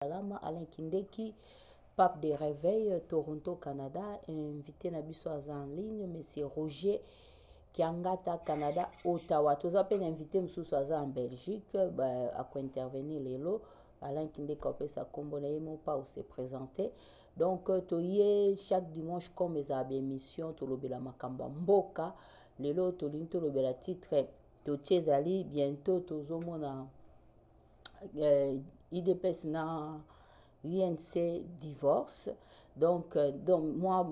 Alain Kindeki, pape des réveils, Toronto, Canada, invité Nabisoaz en ligne, monsieur Roger Kiangata, Canada, Ottawa. Tous appels invité Msouswaza en Belgique, à quoi intervenir les lots. Alain Kindeki a fait sa combonaïmo pas où se présenter. Donc, toye chaque dimanche, comme mes émissions, Tolobela Makamba Mboka, les lots, Tolinto Lobela titre, Totiezali, bientôt, Tozomona. IDPS na UNC divorce donc moi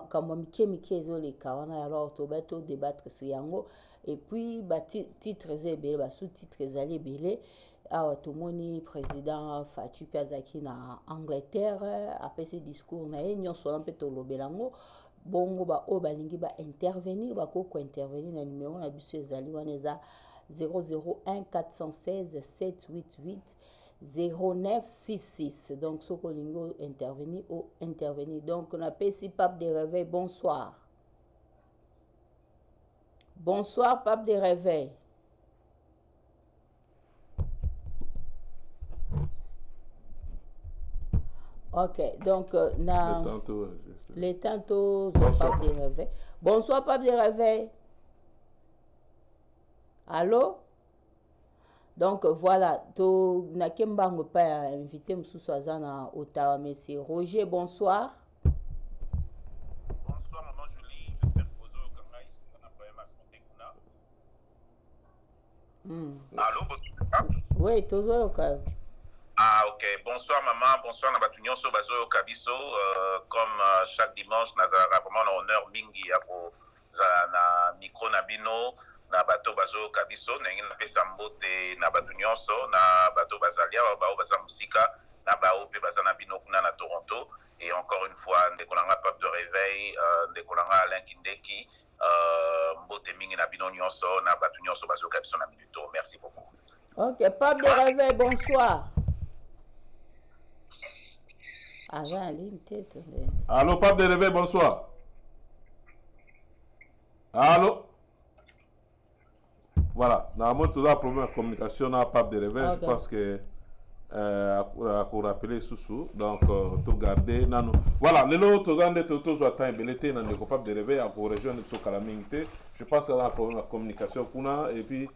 quand moi mike les kawana alors to bato débattre sur yango et puis ba titre zebe ba sous-titre zali belé a to moni président Fatou Piazaki na Angleterre après ce discours na nyo so un peu to lobelango bongo ba o balingi ba intervenir ba ko intervenir na numéro na biso ezali waneza 001 416 788 0966. Donc, ce que intervenir ou intervenir. Donc, on appelle ici Pape des Réveils. Bonsoir. Bonsoir, Pape des Réveils. Ok, donc, les tantôt, Pape des Réveils. Bonsoir, Pape des Réveils. Allô? Donc voilà, to nakembango pas invité Msouswaza na Ottawa, monsieur Roger, bonsoir. Bonsoir maman Julie, j'espère que vous avez Allô, bonsoir. Oui, toujours Ah ok, bonsoir maman, bonsoir Nabatunyon so bazo kabiso, comme chaque dimanche nazara vraiment un honneur mingi apo na micro nabino. Na bato bazo kabiso na ngi na pesa mbote na bato nyonso na bato bazalia bao baza musika na bao pe baza na bino kuna na Toronto et encore une fois ndekolanga Pape de Réveil ndekolanga Alain Kindeki mbote mingi na bino nyonso na bato nyonso bazo kabiso na minuto. Merci beaucoup. OK, Pape de Réveil, bonsoir. Allô, Pape de Réveil, bonsoir. Allô. Voilà, normalement, tout la première communication n'a pas de réveil. Okay. Je pense que pour rappeler sous donc tout garder nano. Voilà, les autres gens tout soit temps belleté dans les capables de réveil pour rejoindre ce calamité. Je pense que la première communication qu'on a et puis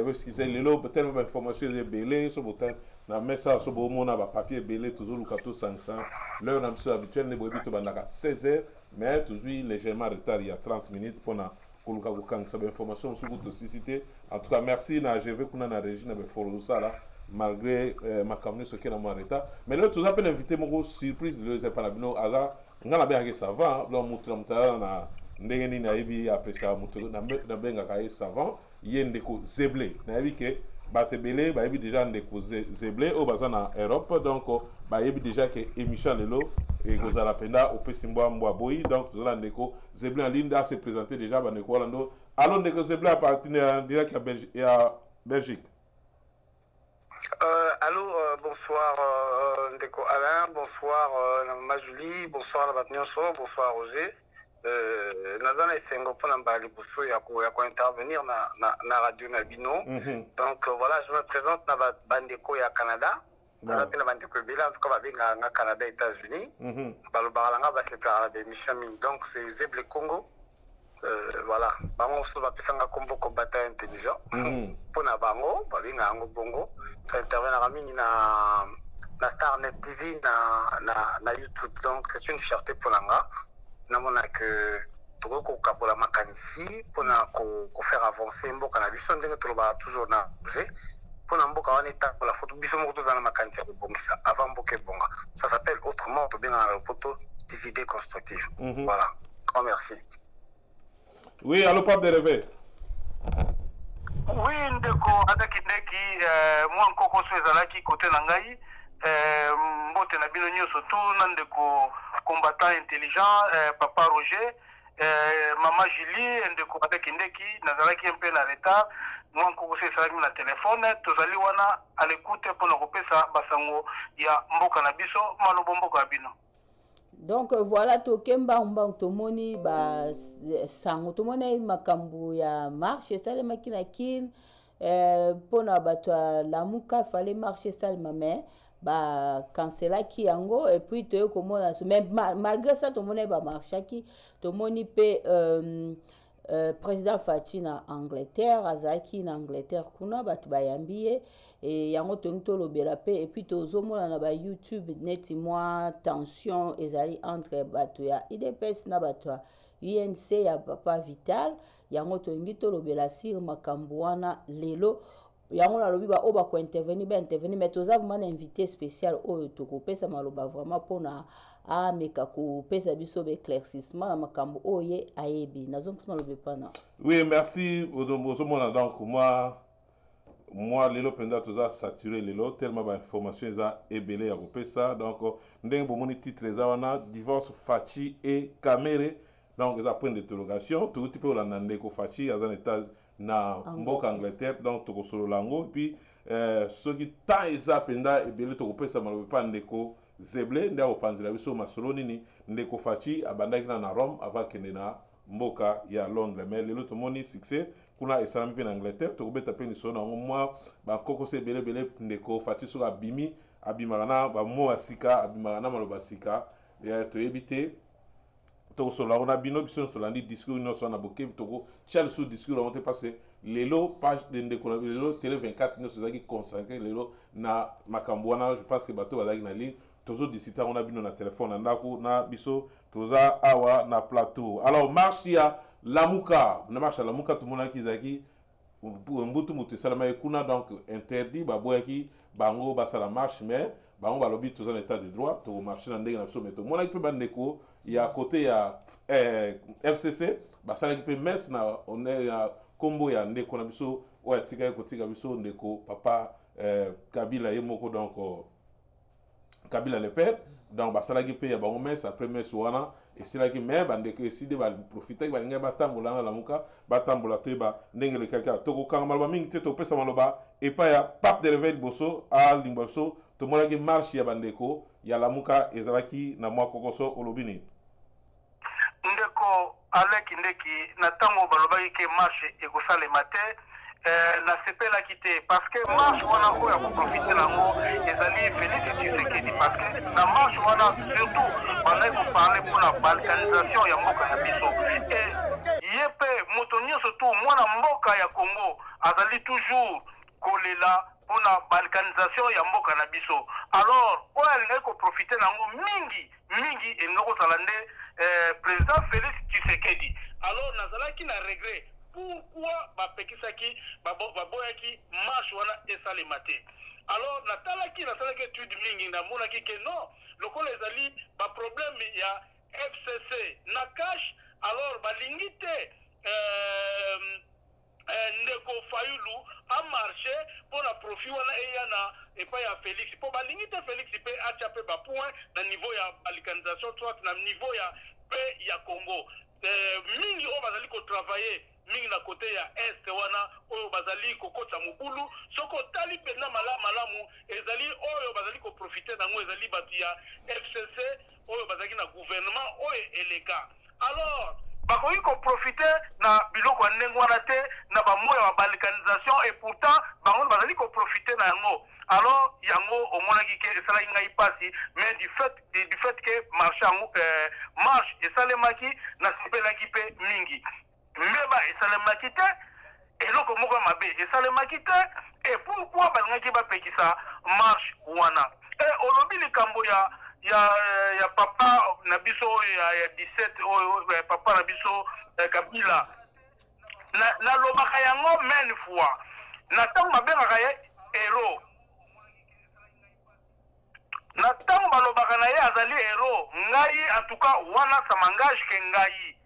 parce que c'est les autres peut-être information de belé sur bouton na message sur bon na papier belé toujours le 500. L'heure on a monsieur habituel ne boit à 16h mais toujours légèrement retard il y a 30 minutes pour na koluka kokanga sa information sur votre société. En tout cas merci na GV kuna na régie na follow ça là malgré ma caméra ce qui est dans mon état mais là tout ça peut inviter mon surprise de les pas bino aza ngala bien savant là mutra mutara na ndenge ni na ibi apesa mutra na benga kai savant yende ko zeblé na ibi ke batebele ba ibi déjà ndeko zeblé au bazana Europe donc ba ibi déjà que émission lelo et kozala penda opesimbo mbwa boyi donc tozala ndeko zeblé en ligne se présenter déjà ba ndeko lando allons ndeko zeblé à partir direct à Belgique. Allô, bonsoir Ndeko Alain, bonsoir Maman Julie, bonsoir Nabatunyoso, bonsoir Roger. Nazana Esengo pour Nambali Bousso, il y a intervenir na radio Nabino. Donc voilà, je me présente na Bandeko ya Canada. Voilà, puis na Bandeko Bela, en tout cas, na Canada, États-Unis. Balobaranga va se faire à l'émission. Donc c'est Zeble Congo. Voilà, bango so bapesanga kombo combattant intelligent pona bango balinga ngo bongo ka intervenir mingi na Starnet TV na YouTube. Donc c'est une fierté pour langa namona que toko ko kabola makanisi pona ko faire avancer mboka na biso ndenge toloba toujours na projet pona mboka wana eta pour la photo biso moko tozana makanisi ya bongisa avant mboka bonga. Ça s'appelle autrement to bien na poto des idées constructives. Voilà, grand merci. Oui, allô, Pape de Réveil. Oui, ndeko Adakindeki, moi encore Suezalaki côté Nangai, mbote na bino nyoso tout ndeko combattant intelligent, papa Roger, maman Julie, ndeko Adakindeki, nazalaki un peu na retard, moi encore Suezalaki na téléphone, tozali wana à l'écoute pour nous repesa basango ya mboka na biso, malobo mboka bino. Donc voilà tokemba mbang tomoni ba sango tomoni makambu ya marche sale makina kin pona bato lamuka fallait marcher sale mais cancelaki yango et puis toyo komona mais malgré ça tout monde ba marchaki tout monde pe président Fachi na Angleterre azaki na Angleterre kuna batu bayambi et yango tonto lobela pe et puis tozomona na ba YouTube neti moi tension ezali entre batu ya IDPS na batu ya UNC ya Papa Vital yango tongi to lobela sir makambo wana lelo yango na lobi ba oba ko intervenir mais toza vraiment invité spécial oyo tokopesa maloba vraiment pona a meka ko pesa biso be éclaircissement na makambo oye ayebi nazongisa malobe pana. Oui, merci Odomozomona. Donc moi lelo penda toza saturé lelo tellement ba information eza ebele ya kopesa donc ndenge bomoni titre eza wana divorce Fachi et Kamere donc eza point d'interrogation tout type o la ndeko Fachi eza na état na mboka Angleterre donc tokosolo lango puis soki ta eza penda ebele tokopesa malobe pa ndeko Zeble nde opanzila biso masolo nini ndeko Fachi abandaki na Rome avant kende na mboka ya Londres mais lelo tomoni succès kuna esalami pe na Angleterre tokobeta pe niso na moi ba koko se bele ndeko Fachi so abimi abimaka na ba mo asika abimaka na maloba sika ya toyebite tokosolo on a bino biso solandi discours no so na boke toko chal sous discours on parce que lelo page de ndeko na lelo télé 24 no so zaki consacré lelo na makambo wana je pense que bato bazaki na ligne tozo discuter on a bino na téléphone ndako na biso toza awa na plateau alors marche ya Lamuka na marche ya Lamuka tout monde qui zaki mbutu mutu salama kuna donc interdit baboyaki bango basala marche mais bango balobi toza na état de droit to marcher na ndenge na biso mais to mona ki pe bandeko ya côté ya FCC basala ki pe messe na on est ya kombo ya ndeko na biso o atika ko tika biso ndeko papa Kabila yemoko donc Kabila le père donc basala ki pe ya bango messe après messe wana et c'est là que mais bandeko décidé ba profiter ba linga batambola na Lamuka batambola te ba ndenge le kaka toko kanga maloba mingi te to pesa maloba et pas ya pape de réveil boso a limboso to mona ki marche ya bandeko ya Lamuka ezalaki na mwa kokoso olobini ndeko aleki ndeki na tango balobaki ke marche ekosalema te na sepelaki te parce que marche wana oyo ya koprofite nango ezali Félix Tshisekedi parce que na marche wana surtout bandaki koparle mpona balkanisation ya mboka ya biso ye mpe moto nyonso tu mwana mboka ya Congo azali toujours kolela mpona balkanisation ya mboka na biso alors oyo alingaki koprofite nango mingi elingi kozala nde président Félix Tshisekedi alors nazalaki na regret pourquoi bapekisaki baboyaki marche wana esalema te alors nasalaki étude mingi namonaki ke non lokola ezali baproblème ya FCC na cash alors balingi te ndeko Fayulu a marché mpona profit wana eya na epai ya Félix mpo balingi te Félix mpe atia mpe bapoint na niveau ya balkanisation soit na niveau ya pe ya Congo mingi oyo bazali kotravailler mingi na kote ya este wana oyo bazali kokota mobulu soko otali mpenza malamu ezali oyo bazali koprofite nango ezali bato ya FCC oyo bazalaki na gouvernement oyo eleka alors bakoki koprofite na biloko ya ndenge wana te na bamoya ya balkanisation et pourtant bango bazali koprofite na yango alors yango omonaki ke esalaki ngai pasi mais du fait ke marche esalemaki nasepelaki mpe mingi mbeba esalemaki te eloko moko ya mabe esalemaki te et pourquoi balingaki bapekisa marche wana olobi likambo ya papa na biso ya 17 oyo papa na biso Kabila nalobaka yango mille fois na ntango babengaka ye hero na ntango balobaka na ye azali hero ngai en tout cas wana ça m'engage ke ngai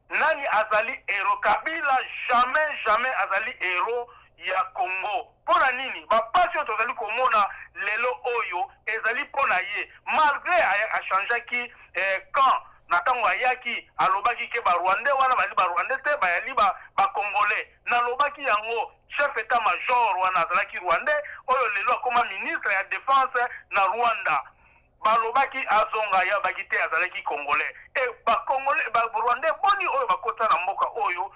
nani azali hero Kabila jamais azali hero ya Congo pona nini bapasi oyo tozali komona lelo oyo ezali pona ye malgré achangeaki quand na ntango ayaki alobaki ke barwandais wana bali barwandais te bayali bacongolais nalobaki yango chef état major wana azalaki rwandais oyo lelo akoma ministre ya défense na Rwanda balobaki azonga ya bakite azalaki congolais et bacongolais barwandais boni oyo bakota na mboka oyo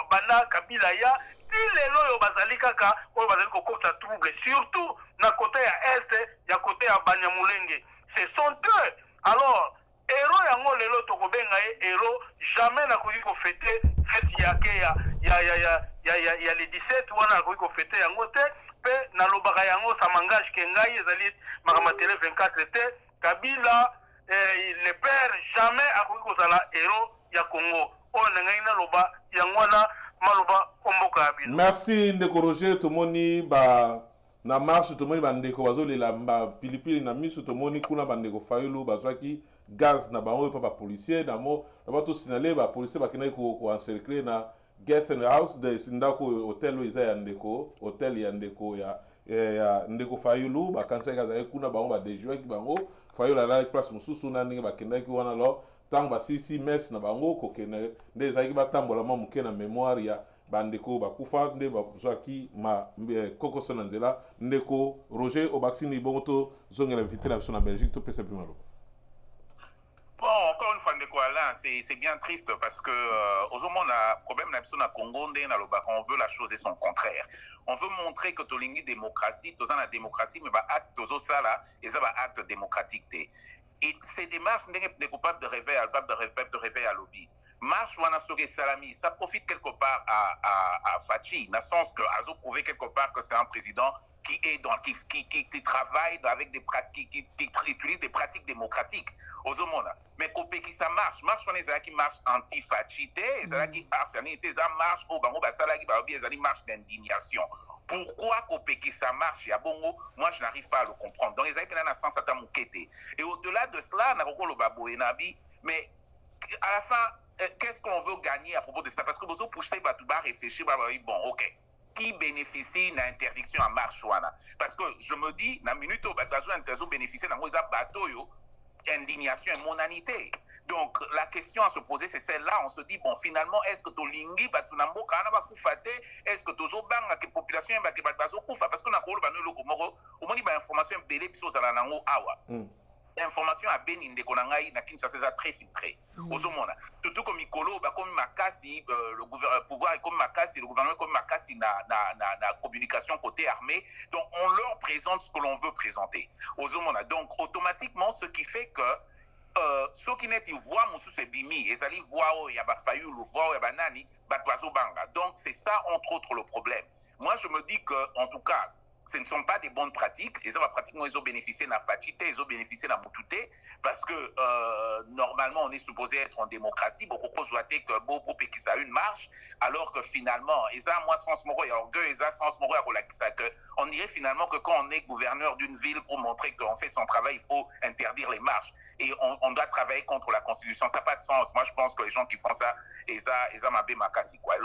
banda Kabila ya ti lelo oyo bazali kaka oyo bazali kokota trouble surtout na côté ya est ya côté ya Banyamulenge. Ce sont eux. Alors héros yango lelo tokobenga héros jamais na koki ko fêter fête yake ya le 17 wana koki ko fêter yango te pe na lobaka yango ça m'engage ke ngai ezali makama télé 24 te Kabila le père jamais a koki kozala héros ya Congo o na ngai na loba yango wana maloba omboka bino. Merci ndeko Roger tomoni ba na marche tomoni bandeko bazolela ba pilipili na miso tomoni kuna bandeko Fayulu bazwaki gaz na bango pa ba policier na mo na bato signaler ba policier bakina ko encercler na guest house de sindako hotel eza ya ndeko hotel ya ndeko ya ndeko Fayulu bakanisa kaza kuna bango ba déjouer ki bango Fayulu ala place mususu na ninga bakenda ki wana lo tango ba sisi mes na bango kokene ndeza ki batambola ma muke na mémoire ya bandeko bakufa nde bazwaki ma koko sona nzela ndeko Roger Obaksini bongo zongela invité na biso na Belgique to pesa bimalo. Bon, encore une fois, c'est bien triste parce que au moment on a problème na Congo, on veut la chose et son contraire. On veut montrer que tolingi démocratie, tous la démocratie, mais bah acte tous ça là, et ça va acte démocratique. Et ces démarches n'est coupable de réveil, de réveil à lobby. Marche wana soke salami, ça profite quelque part à Fachi, dans le sens que Azo prouvé quelque part que c'est un président qui est dans qui travaille avec des pratiques qui utilise des pratiques démocratiques aux hommes. Mais copé qui ça marche wana qui marche anti-fachité, qui marche au bango basala qui ba marche d'indignation. Pourquoi copé qui ça marche ya bongo, moi je n'arrive pas à le comprendre. Donc les amis dans sens ata mukete. Et au-delà de cela, na ko lo babo enabi, mais à la fin qu'est-ce qu'on veut gagner à propos de ça? Parce que vous poussez Batouba réfléchir, bon, ok. Qui bénéficie d'une interdiction à marche wana? Parce que je me dis, dans la minute où vous bénéficiez d'un bateau, indignation et monanité. Donc la question à se poser, c'est celle-là. On se dit, bon, finalement, est-ce que Tolingi, Batunambo, Kanaba Koufate, est-ce que Tozobang, la population, Bazo Koufa? Parce qu'on a pour le Bano Lokomoro, au moins, il y a une information belée, puis aux Alanango Awa. L'information à Benin de Konangaï na Kinshasa très filtrée. Surtout comme Mikolo, comme Makassi, le pouvoir est comme Makassi, le gouvernement est comme Makassi na communication côté armée. Donc on leur présente ce que l'on veut présenter. Donc automatiquement, ce qui fait que ceux qui n'étaient voix Moussou Sebimi, ils allaient voir il y a Fayulu, voir il y a Banani, Batouazo Banga. Donc c'est ça entre autres le problème. Moi je me dis que en tout cas ce ne sont pas des bonnes pratiques. Ils ont pratiquement bénéficié de la fatité, ils ont bénéficié de la moutouté, parce que normalement on est supposé être en démocratie. Beaucoup souhaitaient que beaucoup qui ça une marche, alors que finalement, ils ont moi sens moraux et orgueil, ils ont sens moraux on dirait finalement que quand on est gouverneur d'une ville pour montrer qu'on fait son travail, il faut interdire les marches et on doit travailler contre la Constitution. Ça n'a pas de sens. Moi je pense que les gens qui font ça, ils ont mabé makasi quoi.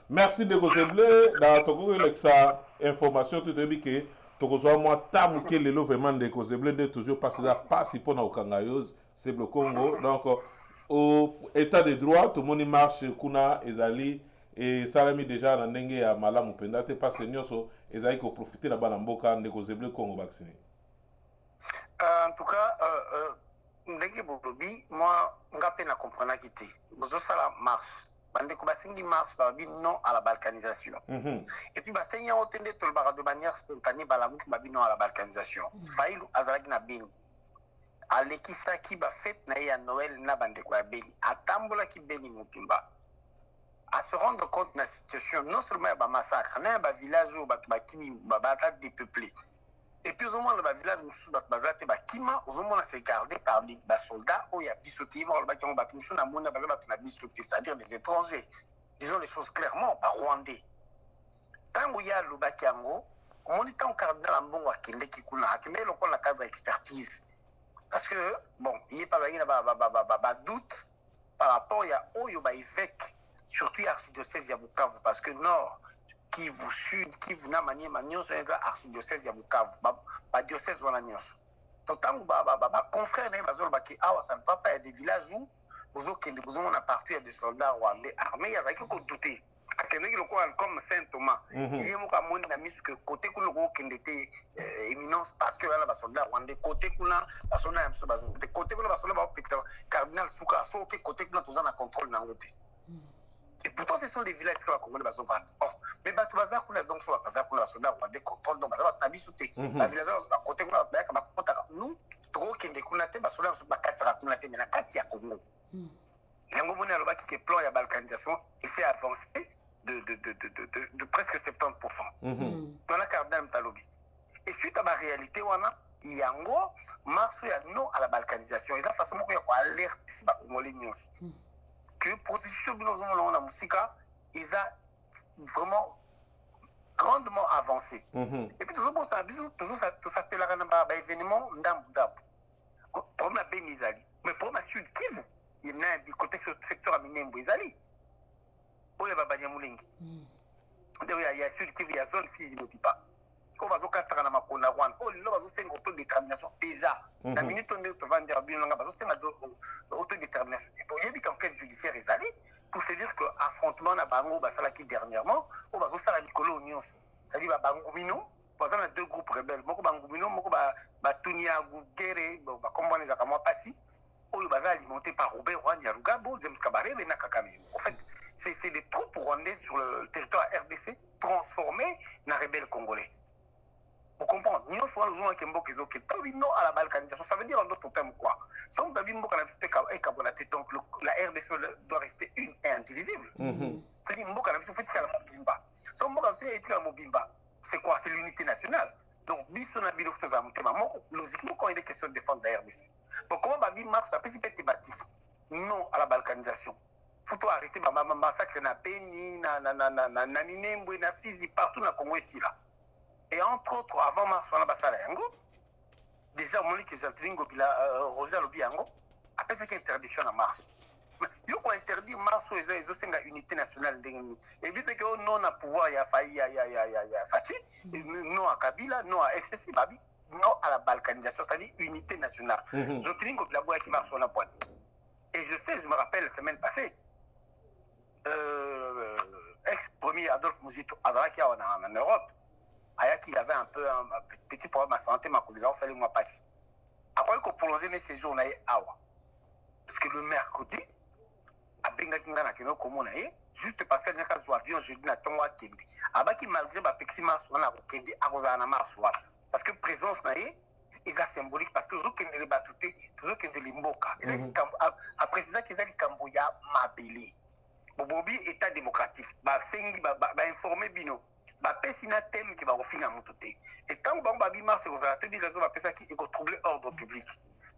Merci de vous aider dans ton ça information. Que tokozwa moi tamu ke lelo vraiment de kozeble de toujours parce que pas si pona okangayos c'est le Congo donc au état de droit tout le monde marche kuna ezali et salami déjà na ndenge ya malamu penda te parce nyoso ezali ko profiter na bana mboka de kozeble Congo vacciné. En tout cas ndenge bolobi moi ngape na comprendre kité bozo sala marche bande ko basengi marche babi non à la balkanisation. Et puis basengi otende tolbara de manière spontanée balamu babi non à la balkanisation. Fayulu azalaki na Beni. Alekisa ki ba fête na ya Noël na bande ko Beni. Atambola ki Beni mupimba. À se rendre compte de la situation, non seulement ba massacre, na ba village où ba kimi ba bata dépeuplé. Et puis au moins dans le village musu bazate ba kima au moins c'est gardé par des soldats où il y a bisoté mort ba qui ont battu musu na mona bazaba na bisoté c'est-à-dire des étrangers. Disons les choses clairement pas rwandais. Tango ya lo bakiango on dit tant cardinal mbongo akende kikuna akende le ko na cadre expertise. Parce que bon, il est pas ba doute par rapport à oyo ba évêque surtout archidiocèse ya Bukavu parce que nord qui vous sud, qui vous n'a manié manioso et ça archidiocèse ya Bukavu, ba diocèse wana nyonso. Donc tant ba confrère na bazolo ba ki awa ça ne va pas, il y a des villages où vous okende vous on a partout il y a des soldats rwandais armés, il y a ça qui ko douter. Akende ki loko comme Saint Thomas. Il mo ka moni na misu que côté ku loko kende te éminence parce que là ba soldats rwandais côté kuna ba soldats amso ba côté kuna ba soldats ba cardinal suka so côté kuna tozana contrôle na ngote. Et pourtant, ce sont des villages que les Congolais vont vendre. Mais Batou Baza, donc, sur la Baza, pour la Soda, on a des contrôles, donc, Baza, on a bisouté. La village, à côté, on a nous, trop qu'il y ait des Kounate, Basola, on a 4 Kounate, mais la 4 à Congo. Yango Moni a qui plan la balkanisation, il s'est avancé de presque 70%. Dans la cardinal Talobi. Et suite à ma réalité, on a Yango, marche non à la balkanisation. Et la façon dont il y a alerte les Congolais que le processus de la musique, ils ont vraiment grandement avancé. Et puis, toujours, tout ça, c'est l'événement d'Amboudabu. Pour la Bénizali. Mais pour ma Sud Kivu, il y a un côté secteur à Minembo Izali. Où il y a Babadja Moulingi. Il y a Sud Kivu, il y a zone physique de Pipa. Quand on va se na makona rwan oh le va se autodétermination déjà la minute on est devant dire bien nga va se autodétermination et pour y a enquête judiciaire ezali pour se dire que affrontement na bango basala qui dernièrement on va se la mikolo nyons ça dit ba bangumino par exemple deux groupes rebelles moko bangumino moko ba tunia gugere ba comprendre ça comment passer oyo baza alimenté par Robert Rwanda Rugabo James Kabarebe na Kakame. En fait c'est des troupes rwandaises sur le territoire RDC transformées en rebelles congolais. Vous comprenez? Nous sommes les gens qui ont non à la balkanisation. Ça veut dire en d'autres termes quoi? Si on a dit que donc la RDC doit rester une et indivisible. C'est-à-dire que c'est quoi? C'est l'unité nationale. Donc, logiquement, quand il est question de défendre la RDC. Donc, comment Babi marche? Ça peut être débattif. Non à la balkanisation. Il faut arrêter le massacre na Beni, na Minembwe, na Fizi, partout dans le Congo ici là. Et entre autres, avant mars, on a passé à Yango. Déjà, on a dit que Roger Lobiango a fait cette interdiction à mars. Il y a interdit mars, ils ont une unité nationale. Et puis, que non à pouvoir, il y a Fachi, non à Kabila, non à FSI, non à la balkanisation, c'est-à-dire unité nationale. Je dis que la boîte qui marche sur la poigne. Et je me rappelle la semaine passée, ex-premier Adolphe Mouzito, Azaraki en Europe. Il avait un peu un petit problème à santé, ma collègue, il fallait moi passer. Après qu'on prolongeait mes séjours, on a Awa. Parce que le mercredi, à Bengakingana, juste parce qu'il y a un avion, je dis à Tonga Kendi. Après qu'il malgré ma petit mars, on a Kendi, à Rosana Mars, parce que présence, il est symbolique, parce que je ne l'ai pas tout, je ne l'ai pas. Après ça, qu'ils ont dit Camboya m'a appelé. Bobobi, État démocratique, informé Bino. Pesina thème qui va refinir à mon côté. Et tant que Babi Mars, vous avez dit raison, ça qui est troublé ordre public.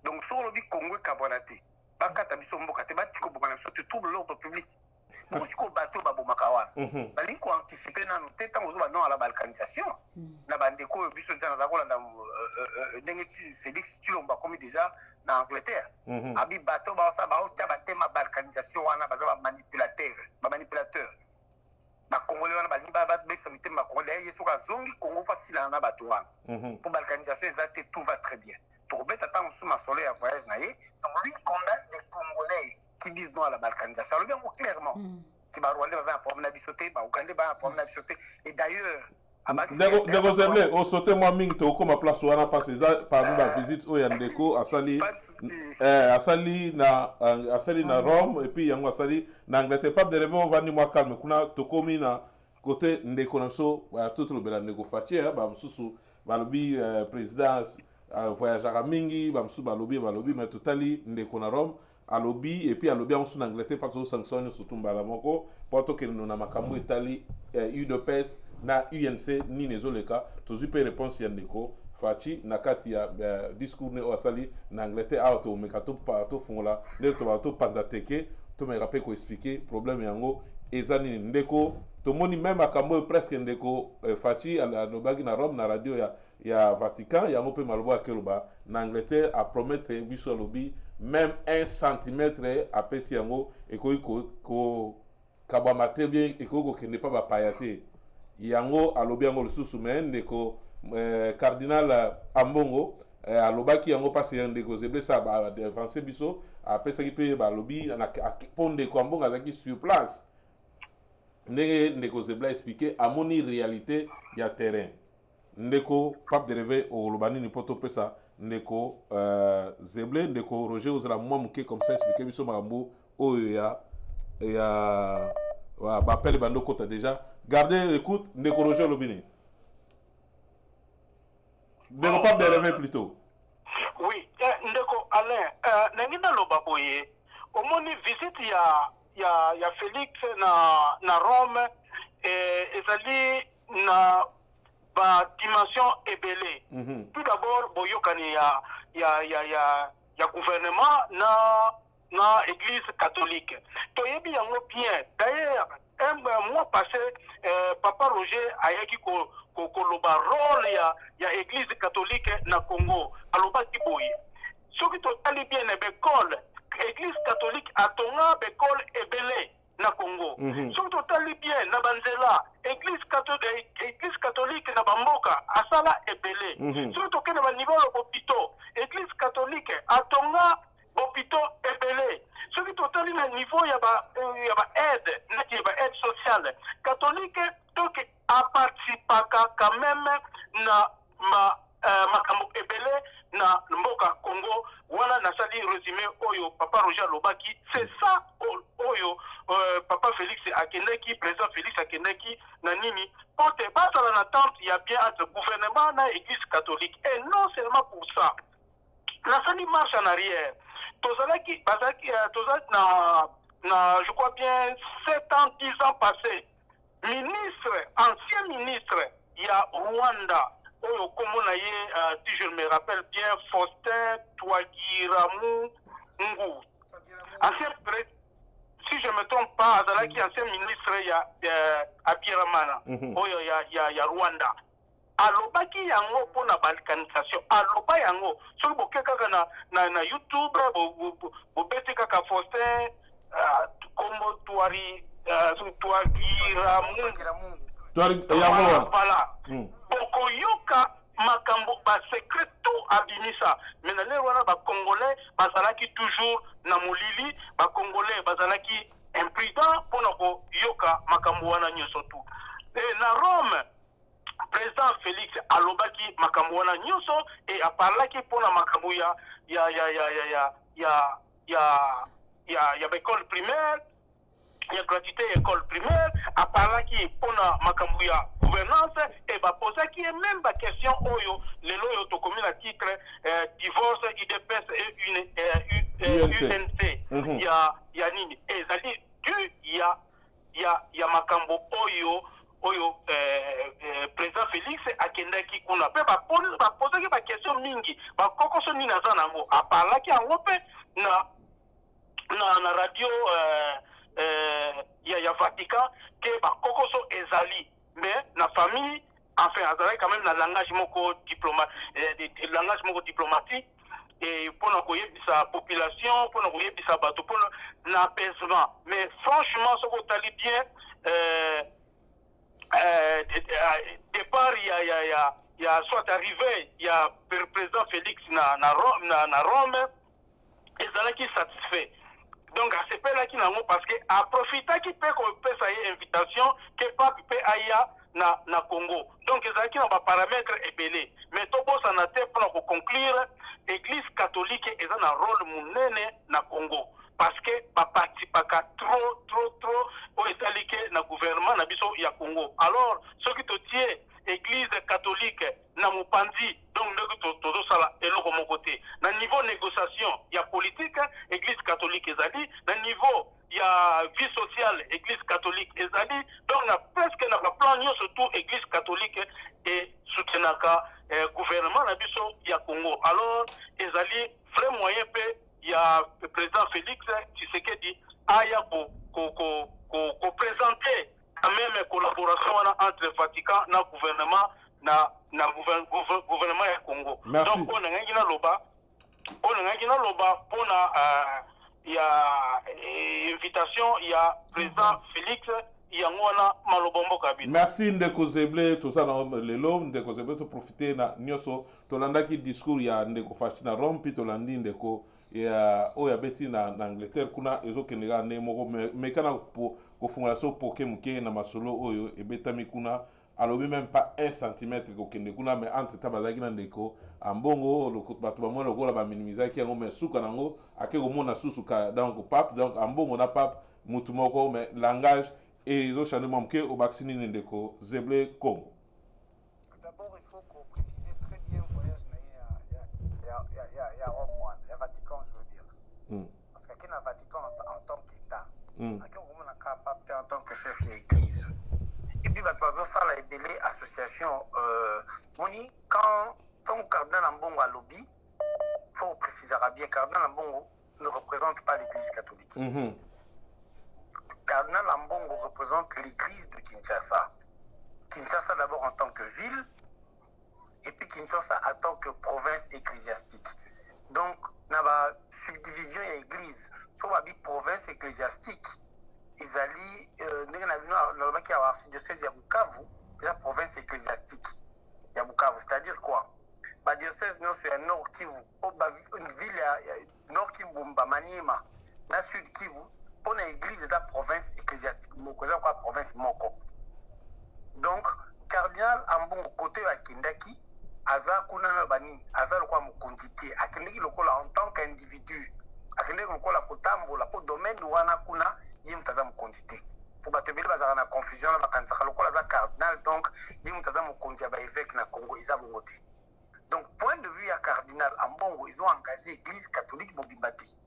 Donc, sur le Congo Kabonate, tu troubles l'ordre public. Pour ce qu'on bateau, Babomakawan. Il faut anticiper dans nos têtes, non à la balkanisation. La bandeko, Félix Tulomba, comme déjà en Angleterre. Abi bateau, ma balkanisation, manipulateur. Les Congolais ont Congo facile à pour balkanisation, tout va très bien. Pour bête attendre sous ma soleil à voyage, donc lui condamne des Congolais qui disent non à la balkanisation. Le bien clairement. Qui va Rwanda un problème d'habitude, Ouganda un problème d'habitude. Et d'ailleurs, Negozemble, au sauté moi ming to comme à place wana parce que parmi la visite au Yandeko asali na Rome et puis yango asali na Angleterre pas de rêve vani moi calme kuna to komi na côté ndeko na so tout le bela nego fatia ba msusu balobi président voyagera mingi ba msusu balobi mais totali ndeko na Rome alobi et puis alobi en sous Angleterre parce que sanctionne surtout mbala moko poto ke na makambo Italie UDPS na UNC ni nezoleka tozupe réponse yandeko fachi na kati ya discours ne osali na Angleterre auto mekato pato fongola ne to pandateke to me rappelle ko expliquer problème yango ezani ndeko to moni même akambo presque ndeko fachi no bagi na Rome na radio ya Vatican yango pe malobo akeloba na Angleterre a promettre biso lobi même 1 cm a pesi yango ko kabamate bien ko kende pa ba payate yango alobi yango lisusu me ndeko cardinal Ambongo alobaki yango parce ndeko zeble sa ba avancer biso apesaki pe balobi na ponde ko Ambongo azaki sur place ndeko zeble expliquer amoni réalité ya terrain ndeko pape de rêve au lobani ni poto pesa ndeko zeble ndeko Roger ozala mwa muke comme ça expliquer biso makambo oyo ya Ouais, appelle Bando Kota déjà. Gardez l'écoute, Ndeko Roger Lobini. Ndeko Pape de réveil plutôt. Oui, Ndeko Alain, Nangina Lobaboye, au moins visite ya Félix na Rome, ezali na ba dimension ebele. Tout d'abord, boyokani ya gouvernement na église catholique. Toyebi yango bien. D'ailleurs, un mois passé, Papa Roger ayaki ko loba rôle ya église catholique na Congo. Aloba kiboye. Soki totali bien na bekole, église catholique atonga bekole ebele na Congo. Soki totali bien na banzela, église catholique na bamboka asala ebele. Soki tokende ba niveau ya hôpital, église catholique atonga hôpital ebele. Soki totali na niveau ya ba aide, neti ba aide sociale, catholique toke a participaka quand même na makambo ebele na mboka Congo. Voilà nasali résumé oyo Papa Roger Lobaki. C'est ça oyo Papa Félix Akendeki, président Félix Akendeki na nini pour te battre en attente il y a bien entre gouvernement na église catholique. Et non seulement pour ça, nasali marche en arrière. Tozalaki na je crois bien 7 ans, 10 ans passés, ancien ministre il y a Rwanda oyo komona ye si je me rappelle bien Faustin Twagiramungu, ancien si je me trompe pas azalaki ancien ministre ya Abiramana oyo ya Rwanda. Alobaki yango pour la balkanisation. Aloba yango soki bokeka na YouTube bobeti kaka Faustin kombo Twagiramungu. Voilà. Bokoyoka makambo ba secret tout abimisa. Mais na lelo wana ba Congolais bazalaki toujours na molili, ba Congolais bazalaki imprudent pour na koyoka makambo wana nyoso tout. Et na Rome président Félix alobaki makambo wana nyoso et aparlaki pour na makambo ya école primaire, il y a gratuité école primaire, aparlaki pour na makambo ya gouvernance et ba posaki même ba question oyo lelo yo to commune à titre divorce IDPS et UNC ya nini ezali du ya makambo oyo président Félix akendaki kuna pe ba poser ba question mingi ba kokoso ni naza nango aparlaki yango pe na radio ya Vatican que ba kokoso ezali mais la famille enfin azalaki quand même na langage moko diplomatique et pour na koyebisa population pour na koyebisa bato pour l'apaisement. Mais franchement ce que tali bien départ il y a soit arrivé il y a président Félix na Rome ezalaki satisfait. Donc à ce là qui n'a parce que à profiter qui peut ça y invitation que pas peut aya na Congo. Donc ezalaki na ba paramètres ebelé. Mais to bossa na te pour conclure église catholique est un rôle munene na Congo. Parce que ba participaka trop au étalike na gouvernement na biso ya Congo. Alors ce qui te tient église catholique na mopandi donc todo sala eloko mon côté na niveau négociation il y a politique église catholique ezali na niveau il y a vie sociale église catholique ezali donc na presque na plan surtout église catholique et soutenaka gouvernement na biso ya Congo. Alors ezali vrai moyen pe il y a le président Félix Tshisekedi aya ko présenter quand même collaboration entre Vatican na gouvernement na gouvernement ya Congo. Merci. Donc on a ngina loba pour ya invitation ya président Félix yangona malobombo kabila. Merci Ndeko Zeble tout ça na lelo Ndeko Zeble to profiter na nyoso to landaki discours ya Ndeko Fashina Rompi to landi Ndeko ya oya beti na Angleterre kuna ezokendeka ne moko mekana ko fondation poke muke na masolo oyo ebetami kuna alobi même pas 1 cm ko kende kuna mais entre tabazaki na Ndeko ambongo lokut bato ba mona kola ba minimizaki yango mais suka nango ake ko mona susuka donc pape donc ambongo na pape mutu moko mais langage et ils ont changé mon que au vaccin n'endeko zeble Congo. D'abord, il faut qu'on précise très bien le voyage. Il y a Rome, il y a Vatican, je veux dire. Parce qu'il y a Vatican en tant qu'État. Il y a capable en tant que chef d'église. Et puis, ça a été association. Quand le cardinal Ambongo a lobby, il faut préciser bien, cardinal Ambongo ne représente pas l'église catholique. Cardinal Ambongo représente l'église de Kinshasa. Kinshasa d'abord en tant que ville, et puis Kinshasa en tant que province ecclésiastique. Donc, dans la subdivision de l'église, sur la province ecclésiastique, ils allaient, dans l'archidiocèse de Bukavu, la province ecclésiastique de Bukavu. C'est-à-dire quoi? Le diocèse c'est un nord Kivu, une ville nord Kivu, Maniema, dans le sud Kivu, pour l'église de la province ecclésiastique, c'est la province Moko. Donc, cardinal Ambongo côté de Kindaki, Aza Kuna Bani, Aza le quoi Mukondité, Akindeki le kola en tant qu'individu, Akindeki le kola Kotambo, la po domaine ou Anakuna, Yim Taza Mukondité. Pour battre bazar na confusion, la Kansaka le kola za cardinal, donc Yim Taza Mukondia ba évêque na Congo, Isa Bongote. Donc, point de vue à cardinal Ambongo, ils ont engagé l'église catholique Bobimbati.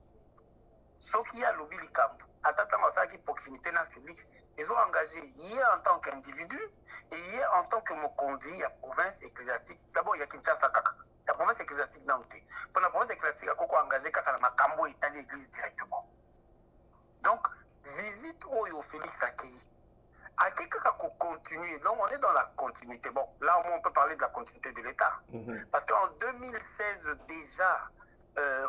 Ce qui a lobby Likambo, à Tatamasa qui proximité na Félix, ils ont engagé hier en tant qu'individu et hier en tant que Mokondi, il y a province ecclésiastique. D'abord, il y a Kinshasa Kaka. La province ecclésiastique Nanté. Pour la province ecclésiastique, il y a engagé Kaka Makambo et Tali Église directement. Donc, visite au Félix Akei. À quelqu'un qui continue, donc on est dans la continuité. Bon, là on peut parler de la continuité de l'État. Parce qu'en 2016 déjà,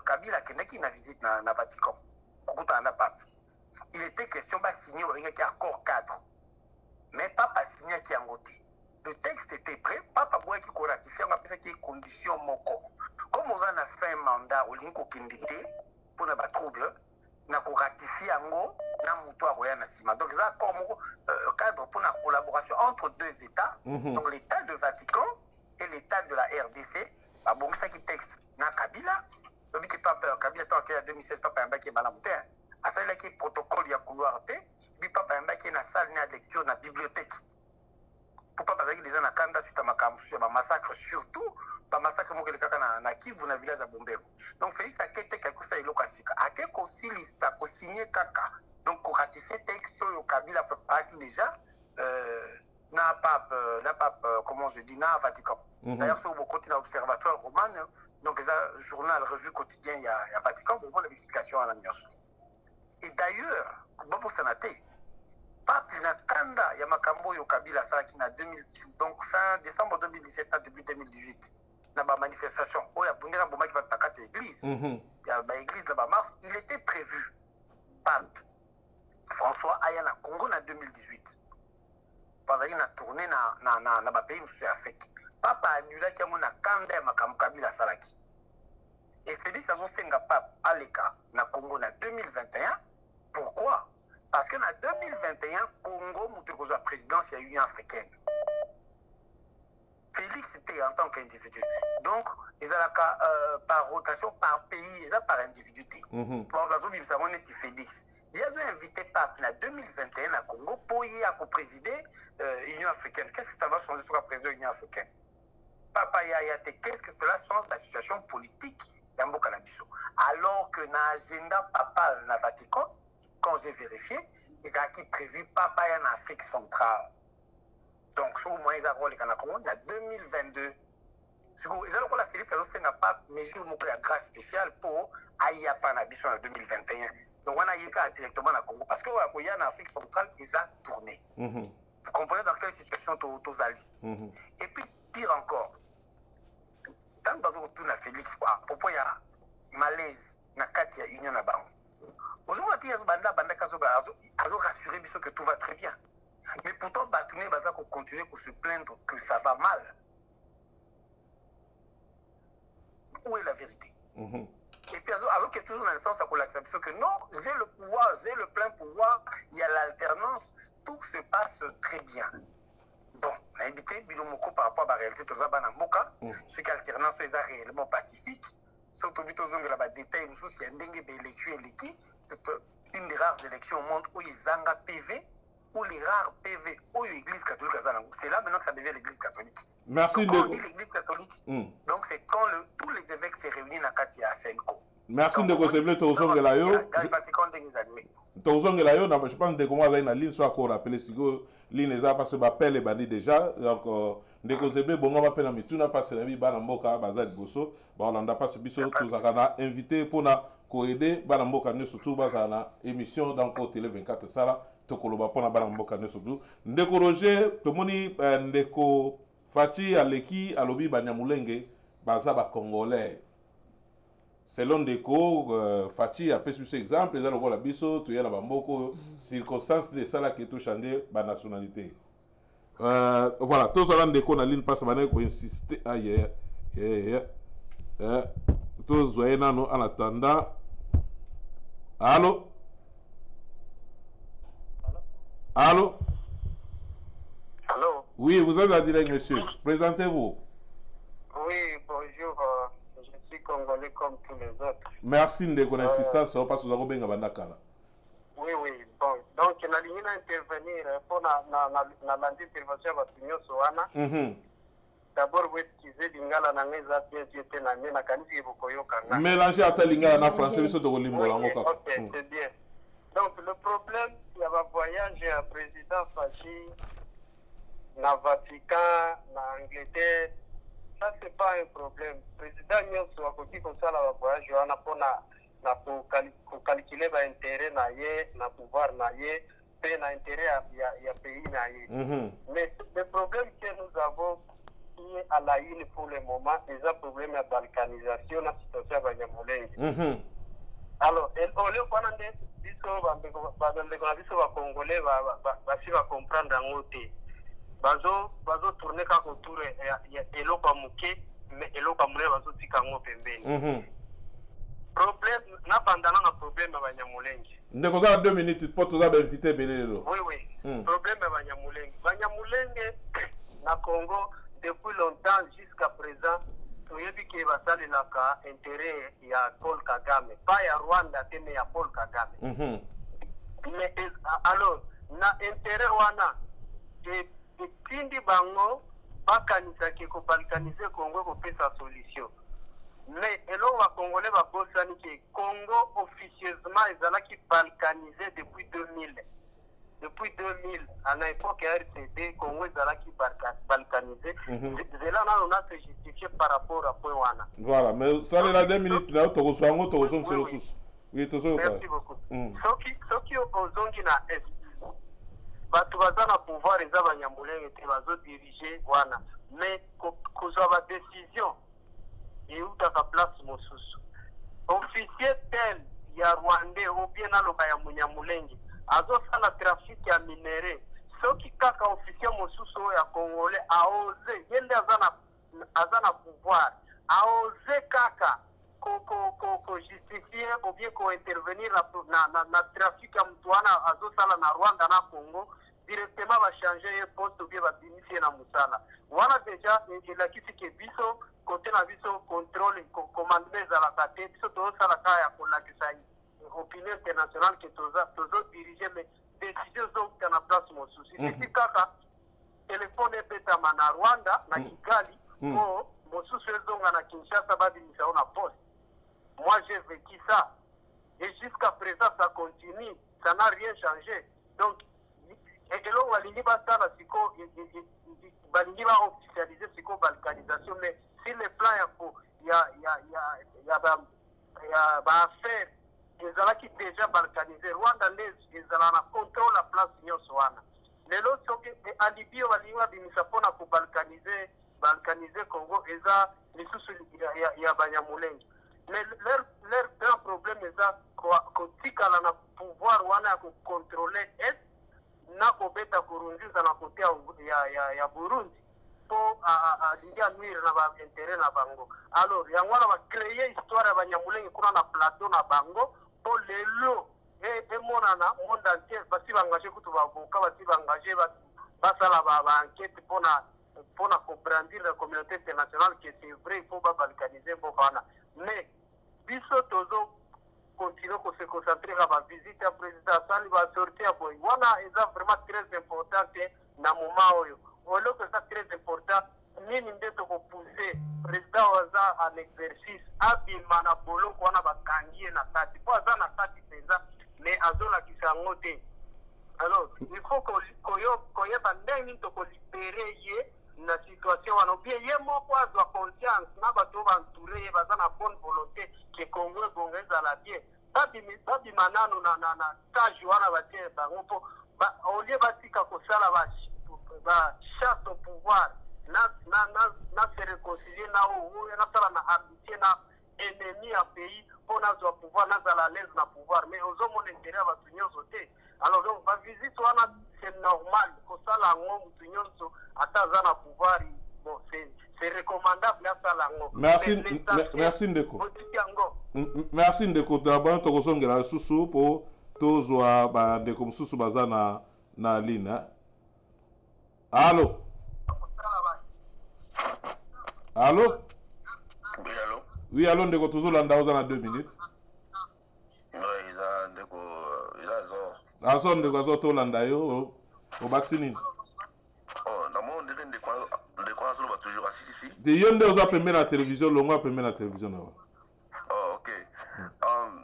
Kabila Keneki n'a visité dans le Vatican. Il était question de signer un accord cadre. Mais Papa signé qui a voté. Le texte était prêt, Papa Boy qui a ratifié, on a fait des conditions moko. Comme on a fait un mandat au Linko Kindité, pour ne pas trouble, on a ratifié un mot, donc, ça a cadre pour la collaboration entre deux États, donc l'État de Vatican et l'État de la RDC. Bon, ça qui texte, na Kabila, le but que Papa Kabila, en 2016, Papa Mbaki est malade. À ça, il y a un protocole, il y a un couloir, puis Papa Mbaki est dans la salle de lecture, dans la bibliothèque. Pour Papa Zaki, des gens à Kanda, suite à ma massacre, surtout, pas massacre, moi, que les caca na Kivu, dans le village de Bombero. Donc, Félix a quitté quelque chose, il a cassika. A quel aussi liste, a signé Kaka. Donc, pour ratifier le texte, au Kabila peut pas déjà, n'a pas, comment je dis, n'a Vatican. D'ailleurs, sur le côté de l'Observatoire roman, donc, il y a un journal, revue quotidien, il y a Vatican, pour moi, l'explication à la nuance. Et d'ailleurs, pour Sanaté, Pape Nakanda, il y a Makambo et Kabila, ça qui n'a 2018, donc fin décembre 2017 à début 2018, dans la manifestation, où il y a Bundera Bouma qui va attaquer l'église, il y a l'église de Mars, il était prévu, Pape François Ayana Congo en 2018. Parce qu'il a tourné dans le pays de l'Afrique. Papa a annulé qu'il y a un Kanda et Kabila Salaki. Et Félix a fait un pape à l'écart dans le Congo en 2021. Pourquoi? Parce qu'en 2021, Congo a la présidence de l'Union africaine. Félix était en tant qu'individu. Donc, ils ont par rotation, par pays, ils ont par individuité. Pour la zone, ils ont été Félix. Ils ont invité Pape en 2021 à Congo pour y présider l'Union africaine. Qu'est-ce que ça va changer sur la présidence de l'Union africaine? Papa Yayate, qu'est-ce que cela change la situation politique d'Ambo Canabiso? Alors que dans l'agenda Papa dans le Vatican, quand j'ai vérifié, ils ont prévu Papa en Afrique centrale. Donc, au moins, ils ont dit en 2022. Ils ont dit que la Philippe n'a pas mesure de grâce spéciale pour Ayapa Nabiso en 2021. Donc, on a eu directement dans Congo. Parce qu'il y a en Afrique centrale, ils ont tourné. Vous comprenez dans quelle situation tous allés. Et puis, pire encore, tant que vous retournez à Félix, à propos, il y a malaise, il y a union à Bango. Aujourd'hui, il y a des banda qui ont rassuré que tout va très bien. Mais pourtant, Batouné va continuer à se plaindre que ça va mal. Où est la vérité? Et puis, alors qu'il y a toujours dans le sens de l'acceptation que non, j'ai le pouvoir, j'ai le plein pouvoir, il y a l'alternance, tout se passe très bien. Bon, on a évité Bilomoko par rapport à la réalité de Zabanamboka, ce qui alternance est réellement pacifique. Surtout, il y a des détails, il y a une élection, c'est une des rares élections au monde où ils ont un PV. ou les rares PV où l'église catholique c'est là maintenant que ça devient l'église catholique. Merci. Donc, quand on dit l'église catholique, donc c'est quand tous les évêques se réunissent dans Katia Senko. Merci de conserver ton son de la yo. Ton de la yo, je pense que comment avec la ligne soit encore rappelé si que ligne les a parce que appelle les bandits déjà donc de conserver bon on va appeler mi tuna parce que la vie banamboka bazal bosso bon on n'a pas ce biso tous à invité pour na ko aider banamboka ne surtout bazana émission dans ko télé 24 sala to ko loba pour na banamboka ne surtout ndeko Roger to moni ndeko Fati aleki alobi banyamulenge baza ba congolais. Selon Deco, Fati a pris ce exemple, les gens la biso, tu y a la bamboko, circonstances de ça là qui touche à la nationalité. Voilà, tous les gens Deco na ligne passe mané pour insister. Aïe, tous les gens en attendant. Allô? Allô? Allô? Oui, vous êtes en direct, monsieur. Présentez-vous. Oui, bonjour. Je suis congolais comme tous les autres. Merci de votre insistance, parce que vous avez bien bandakala. Oui, oui, bon. Donc, je vais intervenir pour l'intervention de la Soana. D'abord, vous excusez Lingala Nangeza, j'étais na Kanisi Bokoyoka. Mélanger à Lingala en français, c'est de l'Olimbo. Ok, c'est bien. Donc, le problème, il y a un voyage président Fachi, na Vatican, na Angleterre. Ça, c'est pas un problème. Le président Nyonso a côté comme ça, la voyage, on a pour calculer l'intérêt, na pouvoir, payer l'intérêt à pays. Mais le problème que nous avons, qui est à la une pour le moment, c'est un problème de balkanisation, la situation de Banyamulenge. Alors, au lieu de Congolais, va comprendre en côté. Bazo tourner ka autour ya eloko amuke mais eloko amule bazo tika ngo pembeni. Problème na bandana na problème ya Banyamulenge. Ndeko za 2 minutes pour tous inviter Belelo. Oui oui. Problème ya Banyamulenge. Banyamulenge na Congo depuis longtemps jusqu'à présent toyebi ke basali la ka intérêt ya Paul Kagame, pas ya Rwanda mais ya Paul Kagame. Mais alors na intérêt wana Tindi bango bakanisa ke ko balkaniser Congo ko pesa solution. Mais elo wa congolais ba bosani ke Congo officieusement ezalaki balkanisé depuis 2000. Depuis 2000 à l'époque RCD Congo ezalaki balkanisé. Zela na on a se justifié par rapport à point wana. Voilà, mais ça les 2 minutes là to soango to son sur le sous. Oui, to so. Merci beaucoup. Soki ozongi na est batu baza na pouvoir eza Banyamulenge te bazo diriger wana mais kozwa ba décision eutaka place mosusu officier tel ya Rwandais ou bien aloba ya Munyamulenge azosala trafic ya minere soki kaka officier mosusu ya Congolais aose yende aza na pouvoir aose kaka ko justifier ou bien ko intervenir na trafic ya mtuana azosala na Rwanda na Congo directement va changer poste ou bien va initier na musala wana déjà il a kisi ke biso côté na biso contrôle commandement za la tête biso to sala ka ya ko lakisa opinion internationale que tozo diriger mais décision zo na place mo souci c'est kaka téléphone peta na Rwanda na Kigali ko mosusu ezonga na Kinshasa badimisa na poste. Moi j'ai vécu ça et jusqu'à présent ça continue, ça n'a rien changé. Donc et là walingi basala siko balingi ba officialiser siko balkanisation mais sur le plan ya ba affaire ezalaki déjà balkanisé Rwanda ezala na contrôle la place nyonso wana lelo soki alibio balingi babimisa mpona ko balkaniser Congo eza lisusu ya Banyamulenge. Mais leur grand problème eza kotikala na pouvoir wana ya kocontrôler est na kobeta kurungiza na kote ya Burundi po alingi anuire na ba intérêt na bango. Alors yango wana ba créer histoire ya Banyamulenge kuna na plateau na bango po lelo emonana monde entier basi bangaje kutu baboka basi bangaje basala ba enquête pour comprendre la communauté internationale que c'est vrai il faut pas balkaniser Bokana. Mais biso tozo continuer à se concentrer sur la visite du président Sali va sortir pour wana est vraiment très important dans le moment où alors que c'est très important nini ndeto ko pousser président waza en exercice abima na bolo ko na bakangie na kati po aza na kati pesa mais azola kisango te. Alors il faut ko yeba ndenge to ko libérer ye na situation wana bien ye moko azwa conscience na bato bantouré baza na bonne volonté que Congo bongeza la bien babi manano na stage wana batie bango po au lieu batika kosala ba chasse au pouvoir na se réconcilier na ou na sala na amitié na ennemi à pays pour na zo pouvoir na za la l'aise na pouvoir mais aux hommes intérêt ba tunyoso te. Alors donc ba visite wana c'est normal kosala ngo mutunyoso ataza na pouvoir bon c'est recommandable à sala ngo. Merci Ndeko. Merci Ndeko d'abord to kosongela susu po tozwa ba Ndeko mususu baza na lina. Allô? Allô? Oui, allô? Oui, allô, Ndeko, toujours là, dans 2 minutes. Oui, ils ont Ndeko, ils ont. Ah, ça, Ndeko, ça, tout là, au vaccine. Oh, dans mon Ndeko, Ndeko, ça va toujours assis ici. De Yonde, on a permis la télévision, l'on a permis la télévision. Oh, ok.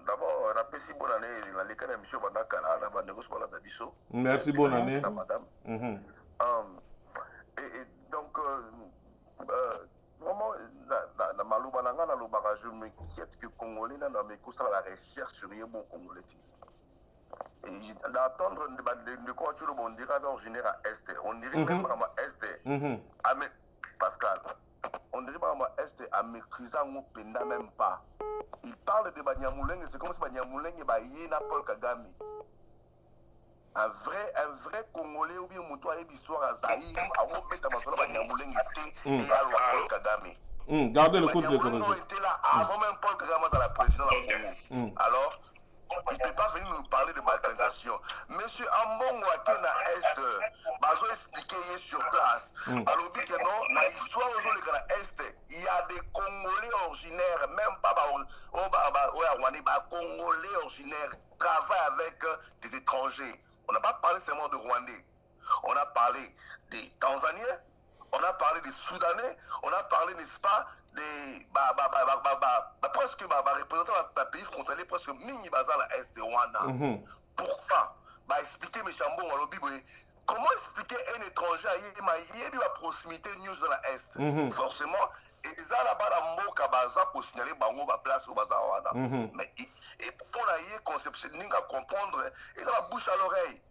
D'abord, on a passé bonne année dans les cas d'émission pendant Canada, on a négocié pour la Dabiso. Merci, bonne année. Madame. Et donc, vraiment, dans Malouba, je m'inquiète que Congolais, dans mes cours, la recherche sur les bons Congolais. Et d'attendre de quoi tu le bon dirait en général à Est. On dirait même à Est. Pascal, on dirait pas à Est à maîtriser mon penda même pas. Il parle de Banyamuleng et c'est comme si Banyamuleng est Paul Kagame. Un vrai Congolais ou bien Moutoua et l'histoire à Zahir, à Wopeta Masolo Banyamuleng était et à Paul Kagame. Gardez le coup de Banyamuleng était là avant même Paul Kagame dans la présidence de la Congo. Alors, il ne peut pas venir nous parler de balkanisation. Monsieur Ambongo Akena Est, Bazo expliqué sur place. Alors, que non, dans l'histoire aujourd'hui de l'Est, il y a des Congolais originaires, même pas Congolais originaires, travaillent avec des étrangers. On n'a pas parlé seulement de Rwandais. On a parlé des Tanzaniens, on a parlé des Soudanais, on a parlé, n'est-ce pas, des presque représentants d'un pays frontalier, presque mini bazar la Est Rwanda. Pourquoi expliquer mes chambons à l'Obibo. Comment expliquer un étranger à y la proximité news de la Est? Forcément, et ça là-bas, la Moka Baza pour signaler Bango va place au bazar Rwanda. Mais et pour la conception, nous allons comprendre, et dans la bouche à l'oreille,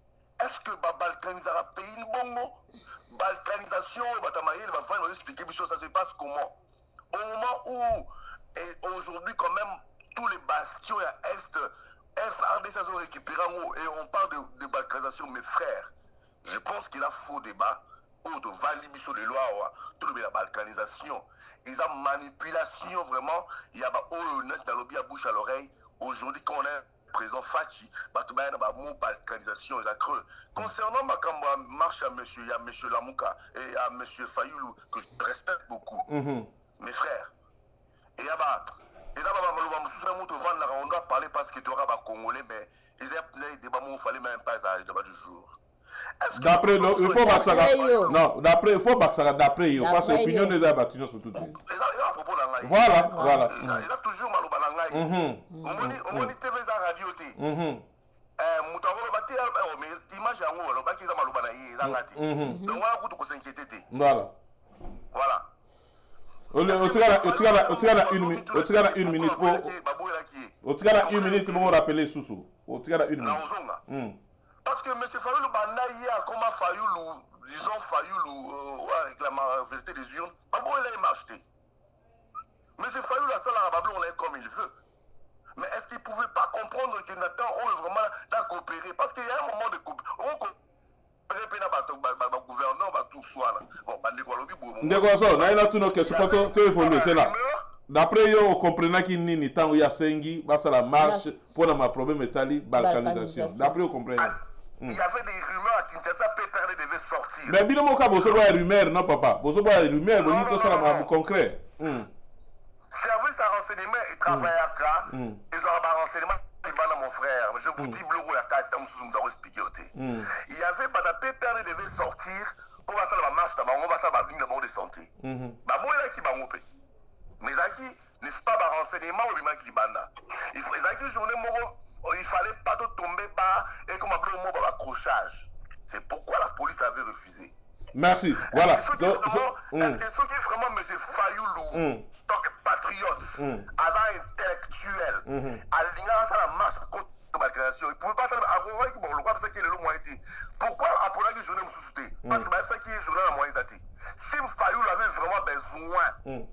est-ce que balkanisera pays bongo? Balkanisation, Batamaïe, va falloir expliquer, ça se passe comment? Au moment où, et aujourd'hui quand même, tous les bastions à Est, FRDC sont récupérés et on parle de balkanisation, mes frères. Je pense qu'il y a faux débat, ou de validation des lois, tout le la balkanisation. Ils ont manipulation vraiment, il y a honnête dans le bien bouche à l'oreille. Aujourd'hui, quand on est présent Fachi, il y a une balkanisation, ils ont creux. Concernant ma marche à monsieur Lamouka et à monsieur Fayoulou, que je respecte beaucoup, mes frères, et là-bas, on doit parler parce que tu auras des Congolais, mais il y a des débats où il fallait même pas les débats du jour. D'après, il faut pas ça. Non, d'après, il faut pas ça. D'après, il faut l'opinion des abattus sur tout. Voilà, voilà. Il a toujours mal au balangaï. On dit TV dans la radio. Moutaro bati, mais image en haut, le bac est mal au balangaï. Donc, on a beaucoup de s'inquiéter. Voilà. Voilà. Tu as une minute pour rappeler Soussou. Tu as une minute. Parce que M. Fayoulou Banaïa, comment Fayoulou, disons Fayoulou, avec la vérité des urnes, il m'a acheté. M. Fayoulou a ça la Babylon, on est comme il veut. Mais est-ce qu'il ne pouvait pas comprendre que Nathan, on est vraiment dans coopérer? Parce qu'il y a un moment de coopérer. On coopère. D'après eux, on comprenait qu'il n'y a pas de sengi, la marche pour ma problème métallique, balkanisation. D'après eux, comprenez. Il y avait des rumeurs à Kinshasa, Pétard devait sortir. Mais bien, mon cas, vous avez des rumeurs, non, papa. Vous avez des rumeurs, vous dites que ça va vous concret. Service à renseignement et travail à cas, ils ont un renseignement petit bloc la case nous avons expliqué il y avait pas de pépère devait sortir pour faire la marche on va ça va venir de santé ba boya qui ba ngopé mais zaki n'est-ce pas par renseignement ou bien qui banda il fallait pas tomber pas et comme un mot accrochage. C'est pourquoi la police avait refusé. Merci. Voilà. Est-ce que vraiment M. Fayoulou, tant que patriote, agent intellectuel, à la marche contre la balkanisation, il ne pouvait pas faire avoir que le quoi c'est le moyen été. Pourquoi après la journée me sous-souté? Parce que c'est qui est journée la moyen été. Si Fayoulou avait vraiment besoin,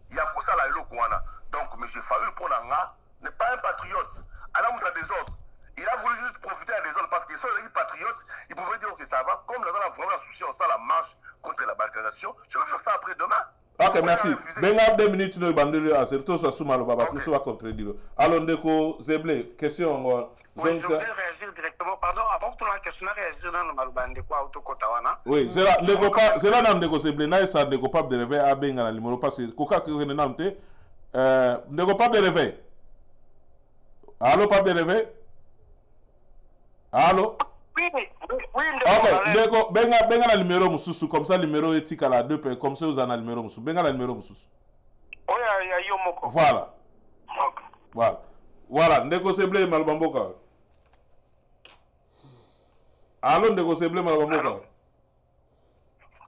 il y a pour ça la Kouana. Donc M. Fayoulou pour l'anga n'est pas un patriote. Alors on a des ordres. Il a voulu juste profiter des autres parce qu'ils sont les patriotes. Il pouvait dire que ça va. Comme nous avons vraiment la souci, on sent la marche contre la balkanisation. Je vais faire ça après demain. Ok, merci. Benga 2 minutes, nous bandez à surtout sur Soumalo Baba, tout ça va contredire. Alors, Ndeko Zeblé, question. Oui, je voulais réagir directement. Pardon, avant que la question réagir dans le Malbande, quoi, Autokotawana. Oui, c'est là, Ndeko Zeblé, n'a pas de copain de réveil à Benga, le numéro passé. Coca qui est nanté, Ndeko pas de réveil. Allô, pas de réveil? Allô? Oui, ok, Ndeko, benga na numéro mususu, comme ça, le numéro éthique à la 2, comme ça, vous en avez le numéro mususu. Benga la numéro mususu. Oui, il y a Yomoko. Voilà. Voilà. Voilà, Ndeko Zeblé, Malbamboka. Allô, Ndeko Zeblé, Malbamboka.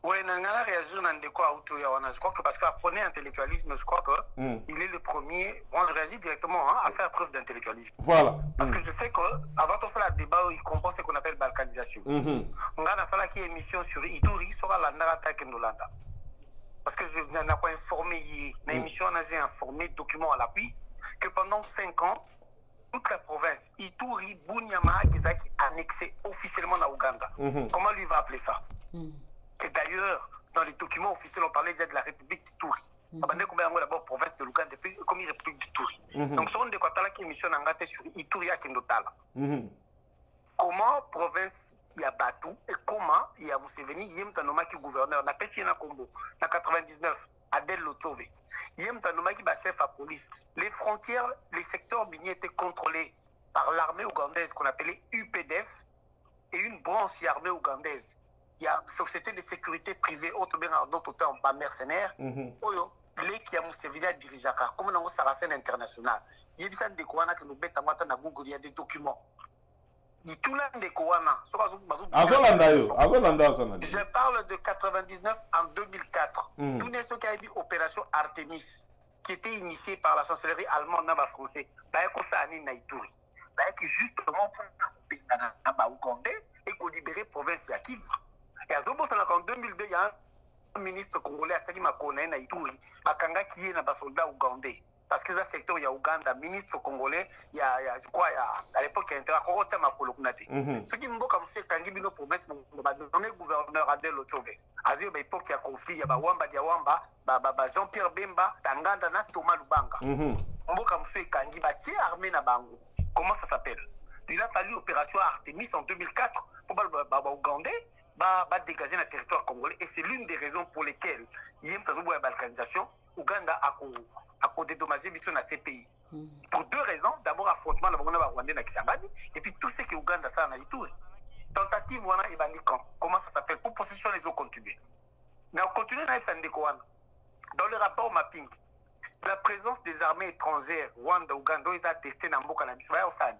Oui, Nangana réagir dans des quoi autour. Je crois que parce qu'apprenez intellectualisme, je crois que il est le premier. Moi, je réagis directement à faire preuve d'intellectualisme. Voilà. Parce que je sais qu'avant de faire le débat, il comprend ce qu'on appelle balkanisation. On a fait la émission sur Ituri, sur la Narata Kendolanda. Parce que je n'ai pas informé hier. Dans l'émission, on a informé, document à l'appui, que pendant 5 ans, toute la province, Ituri, Bunyama, Gizaki, annexé officiellement à Ouganda. Comment lui va appeler ça? Et d'ailleurs, dans les documents officiels, on parlait déjà de la République d'Ituri. D'abord, province de l'Ouganda, puis comme une République d'Ituri. Donc, ce sont des Kotala qui émission sur Ituri à Kendotala. Comment province il y a Batou et comment il y a Museveni, il y a Mtanoma qui est gouverneur, on a Pessi na Combo, en 99, Adel Lotove. Il y a Mtanoma qui est chef à police. Les frontières, les secteurs miniers étaient contrôlés par l'armée ougandaise qu'on appelait UPDF et une branche armée ougandaise. Il y a une société de sécurité privée, autre bien d'autres temps, pas mercenaires, les qui a Museveni à diriger, comme dans la scène internationale. Il y a des Kouana qui nous bêtent à Google, il y a des documents. Il tout l'un des Kouana. Je parle de 99 en 2004. Tout n'est ce qui a eu opération Artemis, qui était initiée par la chancellerie allemande et française. Justement pour Ougandais et qu'on libérait la province de Kivu. Et en 2002, il y a un ministre congolais qui m'a connu à Ituri, qui est un soldat ougandais. Parce que dans le secteur, il y a Ouganda, ministre congolais, il y a, je crois, à l'époque, il y a un ce qui me dit comme c'est Tangi Bino promesse, m'a donné gouverneur Adel Lotove. À l'époque, il y a conflit, il y a Wamba Diawamba, Jean-Pierre Bemba, Tanganda, Thomas Lubanga. Mboka Moussé Kangi, Bati armé na Bango. Comment ça s'appelle? Il a fallu opération Artemis en 2004 pour Ougandais. Dégager le territoire congolais et c'est l'une des raisons pour lesquelles il y a une balkanisation. Ouganda a dédommagé dans ces pays. Pour 2 raisons. D'abord, affrontement de Rwanda et Kisangani, et puis tout ce que Ouganda a fait Ituri. Tentative, voilà, et comment ça s'appelle? Pour possession, les autres continuer. Mais on continue à faire des Kouana. Dans le rapport mapping, la présence des armées étrangères, Rwanda, Ouganda, ils ont testé dans Mboka na Biswaya Osani.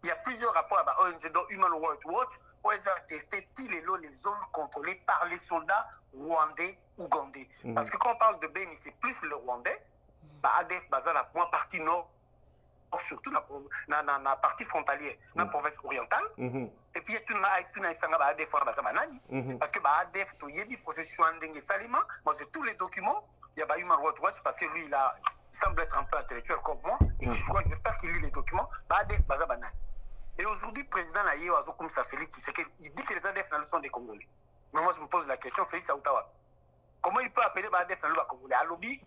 Il y a plusieurs rapports à l'ONG, dont Human Rights Watch, où ils ont testé les zones contrôlées par les soldats rwandais, ougandais. Parce que quand on parle de Beni, c'est plus le rwandais, ADF Baza, la partie nord, surtout dans la partie frontalière, dans la province orientale. Et puis il y a tout ADF parce que ADF, il y a des processus en Salima, moi j'ai tous les documents, il y a Human Rights Watch parce que lui, il semble être un peu intellectuel comme moi, et j'espère qu'il lit les documents, ADF Baza Banani. Et aujourd'hui, le président Naïe Oazokoum Félix, il dit que les ADF sont des Congolais. Mais moi, je me pose la question, Félix Aoutawa. Comment il peut appeler les ADF dans le Congolais? À lobby,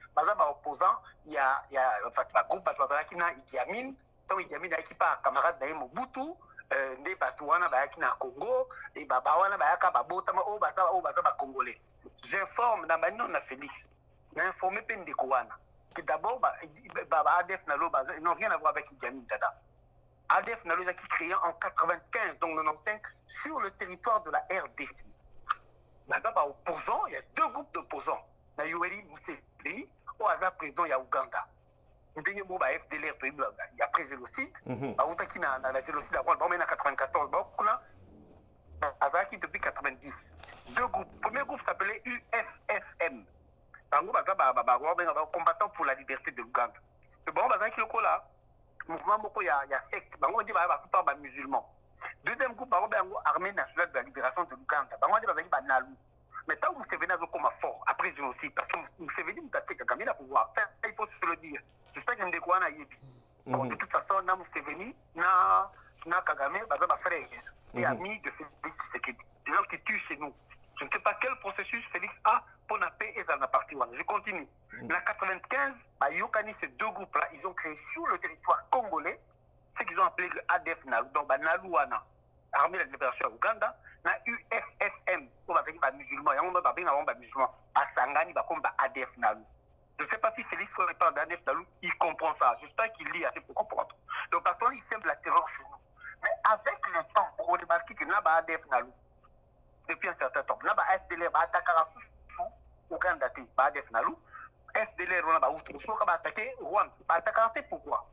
opposant, il y a un groupe qui na Idi Amin, donc Idi Amin qui pas camarade d'Aïe Mobutu, des Batouana qui na Congo, et Babawana Bayaka Babotama, Baza Congolais. J'informe dans ma Félix, j'informe Pen de Kouana, que d'abord, ADF ils n'ont rien à voir avec Idi Amin Dada. ADF Nalu qui créé en 95, donc 95, sur le territoire de la RDC. Nazaba opposant, il y a deux groupes d'opposants. Na Yoweri Museveni, au hasard président, il y a Ouganda. Il y a après génocide, il y a la génocide en 94, depuis 90. Deux groupes. Le premier groupe s'appelait UFFM. Combattant pour la liberté de l'Ouganda. Le mouvement, il y a secte, il musulmans. Deuxième groupe, Armée nationale de la libération de l'Ouganda. Mais tant que Museveni a comme fort, après génocide, parce que Museveni a fait le pouvoir, ça il faut se le dire. J'espère qu'il y a des gens qui ont de toute façon, Museveni, Kagame, frère et ami de Félix Tshisekedi. Des gens qui tuent chez nous. Je ne sais pas quel processus Félix a pour la paix et la partie. Je continue. En 95, ces deux groupes-là, ils ont créé sur le territoire congolais ce qu'ils ont appelé le ADF Nalu. Donc, Naluana, Armée de la libération à Ouganda, na UFFM, musulmans, musulmans, ADF Nalu. Je ne sais pas si Félix, quand il parle d'ADF Nalu, il comprend ça. J'espère qu'il lit assez pour comprendre. Donc, par contre, il sème la terreur chez nous. Mais avec le temps, on remarque que n'a pas ADF Nalu. Depuis un certain temps, n'a pas FDLR, va attaquer la sous Ouganda, va ADF Nalu. FDLR, on va attaquer Rwanda. Va attaquer pourquoi?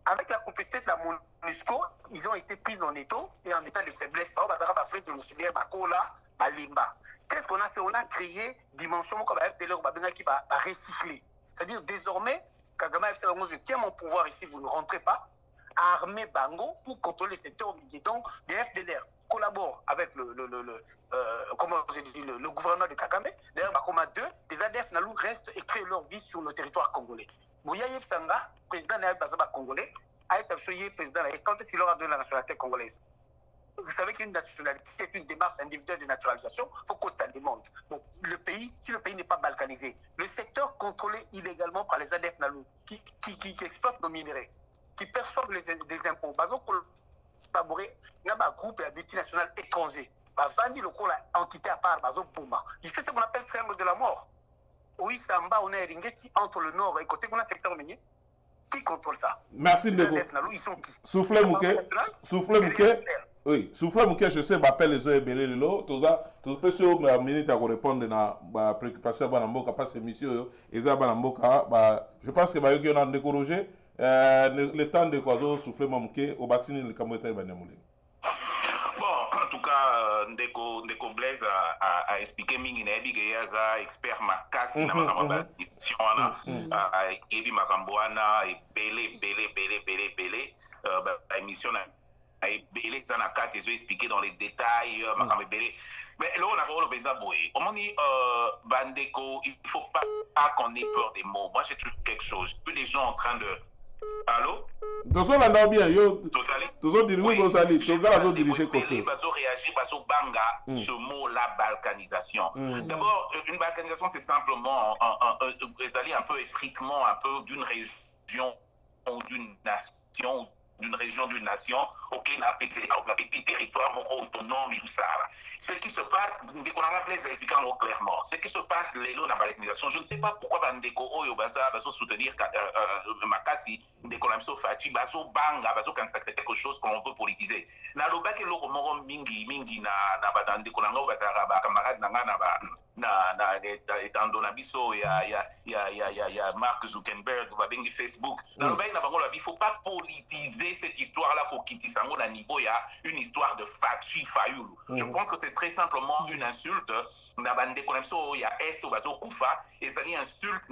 Avec la complicité de la MONUSCO, ils ont été pris en étau et en état de faiblesse. Qu'est-ce qu'on a fait? On a créé dimension comme FDLR qui va recycler. C'est-à-dire désormais, Kagame je tiens mon pouvoir ici, vous ne rentrez pas. Armée Bango pour contrôler le secteur minier. Donc, les FDLR collaborent avec le gouvernement de Kagame. D'ailleurs, Bakoma 2, les ADF Nalu restent et créent leur vie sur le territoire congolais. Bouyaye Sanga, président de la congolais, a été président et quand est-ce qu'il aura donné la nationalité congolaise? Vous savez qu'une nationalité est une démarche individuelle de naturalisation, il faut que ça demande. Bon, si le pays n'est pas balkanisé, le secteur contrôlé illégalement par les ADF Nalu qui exploitent nos minerais, qui perçoivent les impôts, collaborer dans un groupe et multinational étranger, vendre le cours entité à part, il fait ce qu'on appelle triangle de la mort. Oui, Samba, on est Ringeti entre le nord et côté qu'on a secteur minier. Qui contrôle ça? Merci de vous. Ils sont qui? Soufflez Mouké. Oui, Soufflez Mouké, je sais, m'appelle les oeufs belé lelo. Tout ça, tout peut se minute à répondre à la préoccupation de Banamboka, pas ces missions, et ça, Banamboka, je pense que Bayoki, on a découragé le temps de quoi Soufflez Mouké au vaccin de Kamoté Banyamoulé. Bon, en tout cas, Ndeko Blaise a expliqué mingi na ebi que yaza expert makasi na makambo ya question wana ebi makambo wana belé émission na belé ça na carte ils ont expliqué dans les détails makambo belé mais là on a rôle beza boy on dit bandeko il faut pas qu'on ait peur des mots. Moi j'ai toujours quelque chose, plus des gens en train de allô? Tous on a bien yo. Tous on dirige au sali. Tous on dirige côté. Bazo réagir, bazo banga ce mot la balkanisation. D'abord une balkanisation c'est simplement un peu strictement un peu d'une région ou d'une nation d'une région, d'une nation, auquel a petit territoire autonome et tout ça. Ce qui se passe, on a appelé expliquant clairement, ce qui se passe dans la balkanisation, je ne sais pas pourquoi Bandeko Oyo Baza soutenir Makasi, Ndekonamso Fati, Bazo Banga, Bazo quand c'est quelque chose qu'on veut politiser. Na loba ke loko moro mingi na Bandeko Nango Bazara ba camarade nanga na etando na biso ya Mark Zuckerberg ba bengi Facebook. Na loba na bango il faut pas politiser cette histoire-là pour quitter Sango à niveau, il y a une histoire de Fachi Fayoulou. Je pense que ce serait simplement une insulte. Nabande Konamso, il y a Est, Bazo Koufa, et ça dit insulte,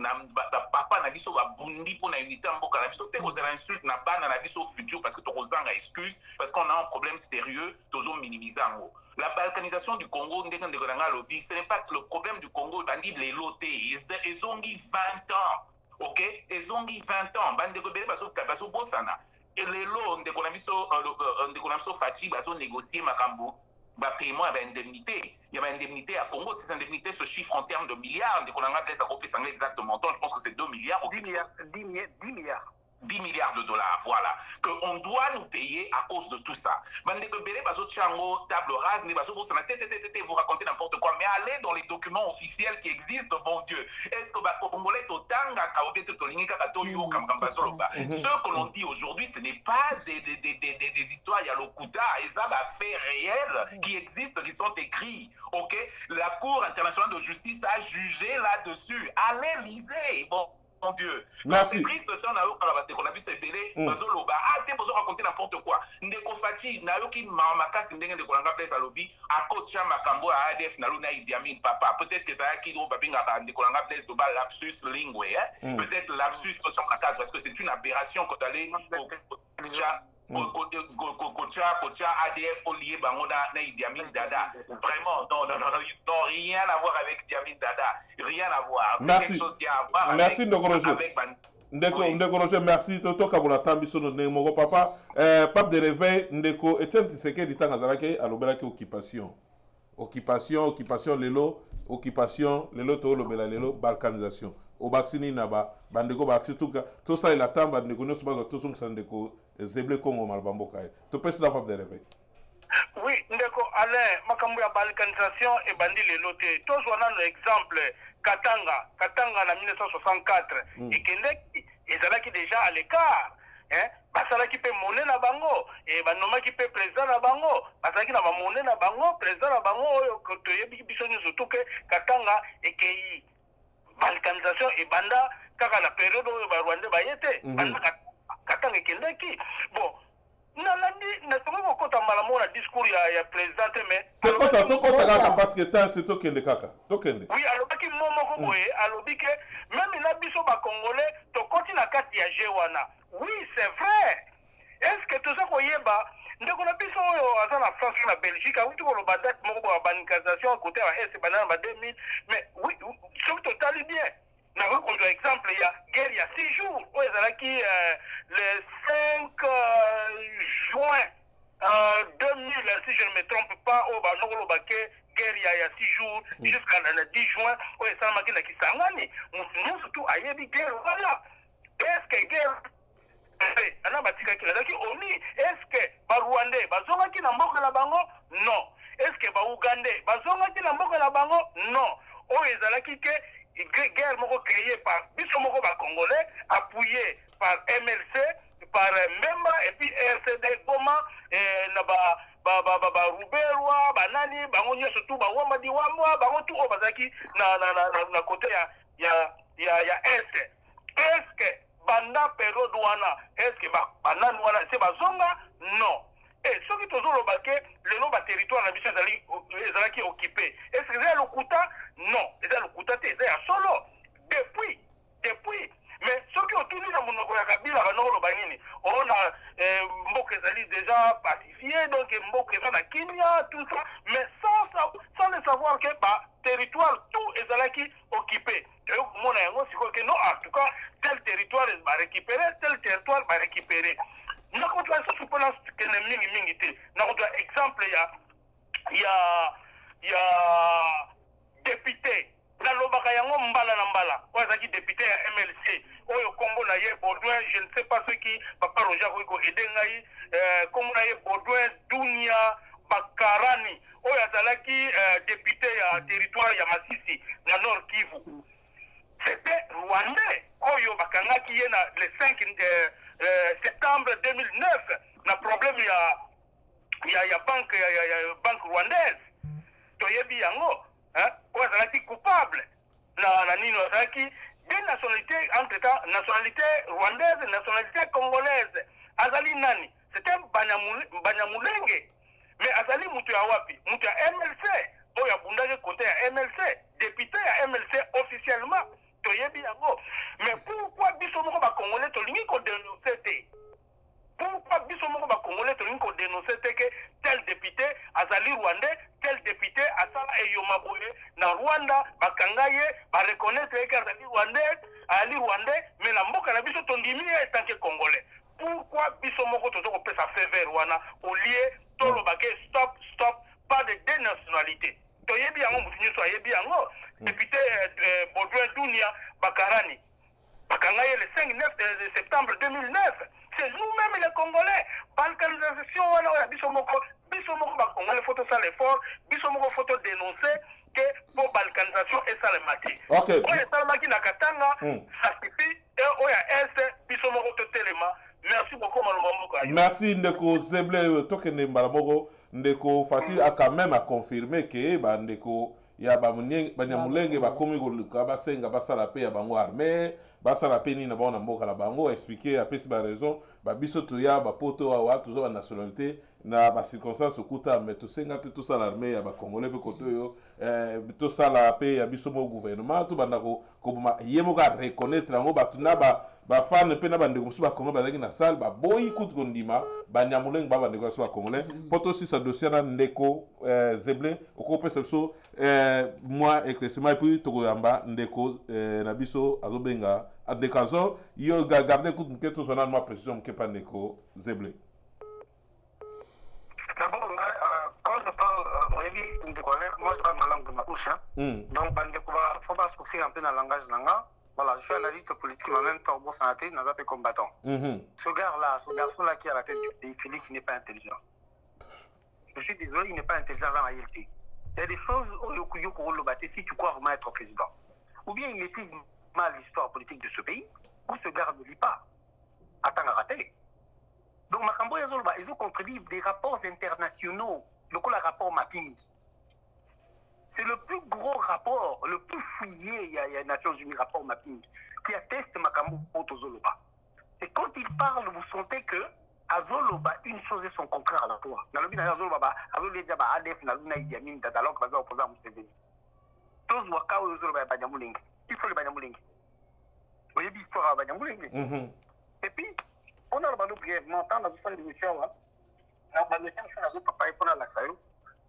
papa Nabiso va bundi pour la unité en Boka Nabiso, peut-être que l'insulte n'a pas Nabiso futur parce que Torozang a excuse, parce qu'on a un problème sérieux, Tozo minimisé en haut. La balkanisation du Congo, ce n'est pas le problème du Congo, bandit les lotés, ils ont mis 20 ans. Ok, ils ont mis 20 ans. Bande rebelle baso bosana. Et les lots de Konamiso Fati baso négocier makambo. Bah paiement à indemnité. Il y a une indemnité à Congo. Ces indemnités se chiffrent en termes de milliards. De Konanga Blaise a coupé exactement. Je pense que c'est 2 milliards. 10 milliards. 10 milliards de dollars, voilà, qu'on doit nous payer à cause de tout ça. Table rase, vous racontez n'importe quoi, mais allez dans les documents officiels qui existent, bon Dieu. Est-ce que ce que l'on dit aujourd'hui, ce n'est pas des histoires, il y a l'Okuta, et ça, faits réels qui existent, qui sont écrits, ok? La Cour internationale de justice a jugé là-dessus. Allez, lisez, bon. Mon Dieu. Merci. C'est triste, on a vu ce bébé, on raconter n'importe quoi. Ndeko Fati, Nayoki Mamakasi Ndenge de Kolanga Place à Lobby, à Kocha Makambo à ADF Naluna Idiamin, papa. Peut-être que ça a qui Babinga de Kolanga Place de Bal lapsus lingue, peut-être lapsus parce que c'est une aberration quand allez Kocha ADF Olié Bangoda Idiamin Dada. Vraiment, non, rien à voir avec Idiamin Dada. Rien à voir. C'est quelque chose qui a à voir avec Ndeko Roger, merci. Toto Kabula Tambiso Moko papa. Pape de réveil, Ndeko Etienne Tshisekedi dit Tangazarake à l'obélake occupation. Occupation, lelo, to l'obéla lelo, balkanisation. Au vaccini naba, bandeko vaccin tout ça il attend, bandeko nous sommes tous ensemble Ndeko Zeble Congo Malbamboka. Tu peux se la Pape de réveil. Oui, Ndeko Alain, makambo ya balkanisation et bandi lelo te. Tous on a un exemple. Katanga en 1964, et Kendeki, ils allaient déjà à l'écart. Basala qui peut monnaie na bango, et banoma qui peut président na bango, basala qui n'a pas monnaie na bango, président na bango, que tu es bisogné surtout que Katanga et que balkanisation et banda, car à la période où le Rwanda va y être, Katanga et Kendeki. Bon. Discours ya président mais parce que tant c'est toi qui le kaka oui alors qui momo ko alors que même na biso ba congolais to koti na kati ya jewana oui c'est vrai est-ce que tout ça ko yeba ndeko na biso oyo aza na France na Belgique oui to ko ba date moko ba banisation côté ya est banana ba 2000 mais oui sur total bien. Par exemple, il y a guerre il y a 6 jours. Le 5 juin 2000, si je ne me trompe pas, guerre il y a 6 jours jusqu'à le 10 juin. Nous surtout à guerre. Voilà. Est-ce que guerre est-ce que les Rwandais bazongaki na mboka na bango? Non. Est-ce que les Ougandais bazongaki na mboka na bango? Non. Guerre créée par Bissomoko Congolais, appuyée par MLC, par MEMA et puis RCD Goma, Rouberwa, Banani, Bangonia surtout, Bawamadi Wamwa, Bangotu Obazaki, na côté ya Est. Est-ce que Banda Période Wana, est-ce que Banane Wana, c'est Bazonga? Non. Et ce qui est toujours le territoire na biso ezalaki occupé. Est-ce que c'est le Kuta? Non. C'est le Kuta, c'est à solo. Depuis. Mais ce qui est autour de mon Kabila, on a Mbok ezali déjà pacifié, donc Mbok ezali Kenya, tout ça. Mais sans le savoir que territoire, tout ezalaki occupé. Non, en tout cas, tel territoire va récupérer, tel territoire va récupérer. Nous avons exemple, il y a député. La lobaka yango mbala na mbala. Oazaki député à MLC. Oyo Kombo na ye Baudouin, je ne sais pas ce qui Papa Roger ko edengai Kombo na ye Baudouin Dunia Bakarani. Oyo azalaki député à territoire ya Masisi na Nord Kivu. C'était Rwandais. Oyo bakangaki ye na le 5 septembre 2009, na problème il y a banque rwandaise. Toyebi yango, quoi ça coupable. Na nino zaki des nationalités entre-temps, nationalité rwandaise, nationalité congolaise. Azali nani? C'était Banyamulenge. Mais Azali mutu ya wapi? Mutu ya MLC. Oya bundage côté ya MLC, député ya MLC officiellement. Mais pourquoi Bissomoko va congolais tolingi ko dénoncer? Pourquoi Bissomoko va congolais tolingi ko dénoncer que tel député azali rwandais, tel député asala eyomaboye na Rwanda bakangaye ba reconnaître que azali rwandais mais la mboka na biso tondimi tant que congolais. Pourquoi Bissomoko tozo ko pesa faveur wana au lieu tolo bake stop pas de dénationalité. Toyebi yango mutinyo so yebi yango député Baudouin Dunia Bakarani. Bakangaye le 5 septembre 2009. C'est nous-mêmes les Congolais. Balkanisation, on a bisomoko Congolais, faut ça l'effort, bisomoko faut dénoncer que pour balkanisation et ça le mati. Ok. On est salmaki na katanga, ça suffit et on a est bisomoko totelema. Merci beaucoup Malomoko. Merci Ndeko Zeble Tokene Mbalamogo. Ndeko Fati a quand même confirmé que Ndeko ya banyamulenge bakomi koluka basenga basala pe ya bango armée basala pe ni na bona mboka na bango expliquer apesi ba raison ba biso to ya ba poto wa to ba nationalité na ba circonstances okuta mais to senga tout ça l'armée ya ba congolais pe koto yo to sala pe ya biso mo gouvernement to banda ko yemo ka reconnaître ngo batuna ba fan pe na bande ko ba Congo bazaki na salle ba boyi kut gondima banyamulenge ba bande ko ba congolais poto si sa dossier na Ndeko Zeble okope so moi éclaircissement et puis tokoyamba Ndeko na biso azobenga adekazor yo garder coup de tout son ma précision que pas Ndeko Zeble. D'abord, quand je parle moi je parle ma langue de ma bouche. Donc, il faut pas souffrir un peu dans le langage nanga. Voilà, je suis analyste politique, mais en même temps, bon santé, n'a pas combattant. Ce gars-là, ce garçon-là qui est à la tête du pays, Félix, il n'est pas intelligent. Je suis désolé, il n'est pas intelligent en réalité. Il y a des choses si tu crois vraiment être président. Ou bien il maîtrise mal l'histoire politique de ce pays, ou ce gars ne lit pas. Attends à rater. Donc, Makambo ils ont contredit des rapports internationaux, le rapport mapping. C'est le plus gros rapport, le plus fouillé, il y a Nations Unies, rapport mapping, qui atteste Makambo Tozoloba. Et quand il parle, vous sentez que Azoloba, une chose est son contraire à la fois. Dans le but d'Azoloba, Azoloba dit ADF n'a pas Idi Amin, alors que Azoloba opposé à Museveni. Tous Waka ou Azoloba Banyamulenge. Il faut le Banyamulenge. Vous voyez l'histoire à Banyamulenge. Et puis, on a le ballon brièvement, tant dans le fond de l'émission, on a le ballon sur la zone papa et pour la laxayo.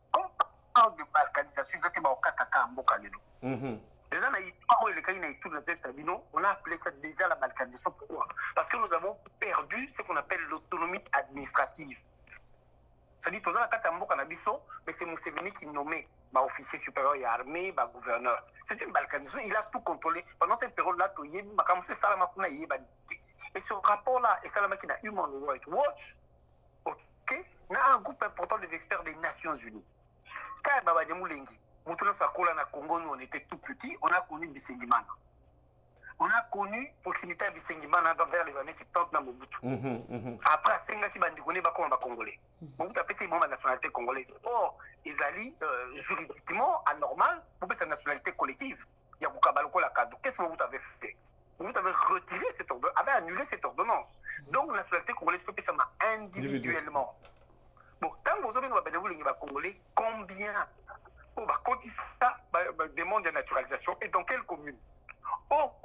Quand on parle de balkanisation, exactement au Kataka, en Bokalelo. Déjà, on a appelé ça déjà la balkanisation. Pourquoi? Parce que nous avons perdu ce qu'on appelle l'autonomie administrative. C'est-à-dire que mais c'est Museveni qui nommait officier supérieur et armée, gouverneur. C'est une balkanisation, il a tout contrôlé. Pendant cette période-là, et ce rapport-là, et Salama qui a Human Rights Watch, ok, il y a un groupe important des experts des Nations Unies. Quand Baba Diamoulengi, Congo, nous on était tout petits, on a connu Bisengimana. On a connu proximité à Bisengimana vers les années 70 dans Mobutu. Après, Senga qui bandikone comme Congolais. Mobutu a fait la nationalité congolaise. Or, ils allaient juridiquement anormal pour sa nationalité collective. Il y a Boukabaloko la cadeau. Qu'est-ce que Mobutu avait fait? Mobutu avait retiré cette ordonnance, avait annulé cette ordonnance. Donc, la nationalité congolaise peut passer individuellement. Bon, tant que vous avez des Congolais, combien demande de naturalisation et dans quelle commune? Or,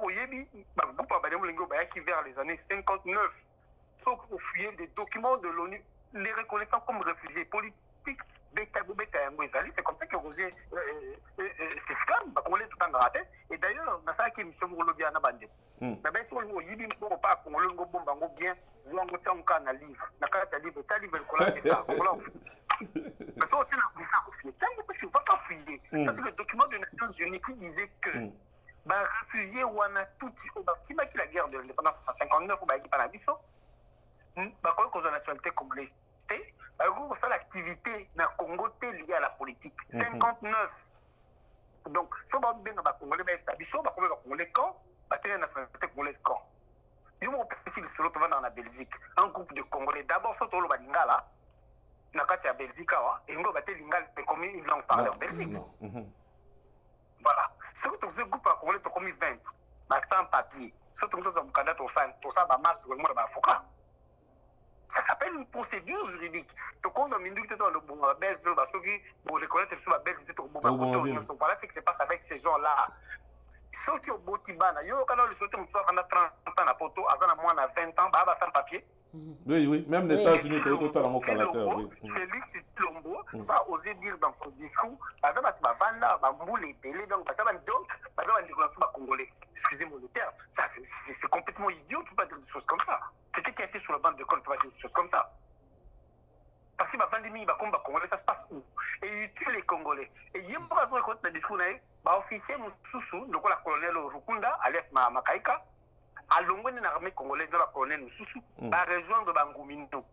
qui vers les années 59, sauf au fouiller des documents de l'ONU, les reconnaissant comme réfugiés politiques, c'est comme ça que Roger s'exclame, tout en raté. Et d'ailleurs, on a ça qui est mission pour le bien à Bandé. Mais bien sûr, on y a pas pour le bien, on a un livre. On a un livre, ça livre le collage de ça. Mais ça, on a un pas fouiller. Ça, c'est le document des Nations Unies qui disait que réfugiés ou on a tout qui m'a la guerre de l'indépendance en 59 ou qui par Abisso, cause de la nationalité congolaise. Ça l'activité dans le Congo liée à la politique. 59. Donc, si on va bien dans le Congolais, on va Congolais quand c'est la nationalité congolaise quand. Ils vont se retrouver dans la Belgique. Un groupe de Congolais. D'abord, surtout le Lingala, dans la Belgique, et nous avons Lingala comme une langue parlée en Belgique. Voilà. Surtout ce groupe de Congolais, comme 20, sans papier. Surtout nous avons candidat au sein, tout ça va mal sur le monde d'Afrique. Ça s'appelle une procédure juridique. Donc, quand on a dit que le bon belge, pour reconnaître que le belge était au bon côté, voilà ce qui se passe avec ces gens-là. Ceux qui ont Botibana, il y a le sauté, on a 30 ans à Poto, à moins de 20 ans, sans papier. Oui, oui, même les États-Unis, c'est totalement calateur. Félix Lombo va oser dire dans son discours, Congolais. Excusez-moi le terme, c'est complètement idiot, tu ne peux pas dire des choses comme ça. Quelqu'un qui a été sur le banc d'école ne peut pas dire des choses comme ça. Parce que les Congolais, ça se passe où? Et ils tuent les Congolais. Et il y a un peu de discours, l'officier Moussoussou, le colonel Rukunda, alias Makaika, à l'ongoué une armée congolaise dans la colonne nous à rejoindre Bangomino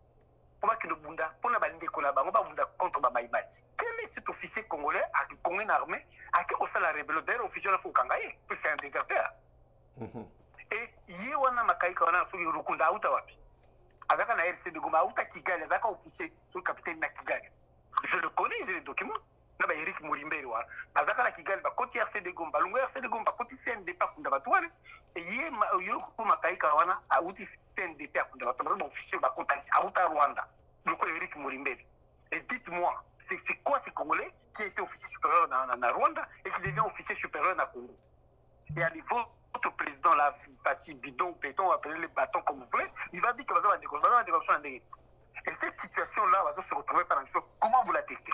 pour que le Bunda pour la bande Konaba on va Bunda contre Babaïbaï. Quel est cet officier congolais à qui une armée à qui au sein la rébellion d'ailleurs officier la Foukangaye puis c'est un déserteur. Et Yewana Makaïka on a sur le Rukunda Outawapi. Azaka na RC de Goma Outa Kigali Azaka officier sur le capitaine na Kigali. Je le connais, j'ai les documents. Naba Eric Mourimbe wa Azaka na Kigali ba koti RC de Goma lungu RC de Goma koti CNDP kunda batwale et yo ko Makaïka wana a outi CNDP kunda batwale ba officier ba contacté à Outa Rwanda. Le coup Eric Mourimbe. Et dites-moi, c'est quoi ces Congolais qui était officier supérieur dans Rwanda et qui devient officier supérieur dans Congo? Et à niveau votre président là, Fatih Bidon, Péton, appelez les bâtons comme vous voulez, il va dire que vous avez des déclarations. Et cette situation-là va se retrouver par exemple, comment vous la testez?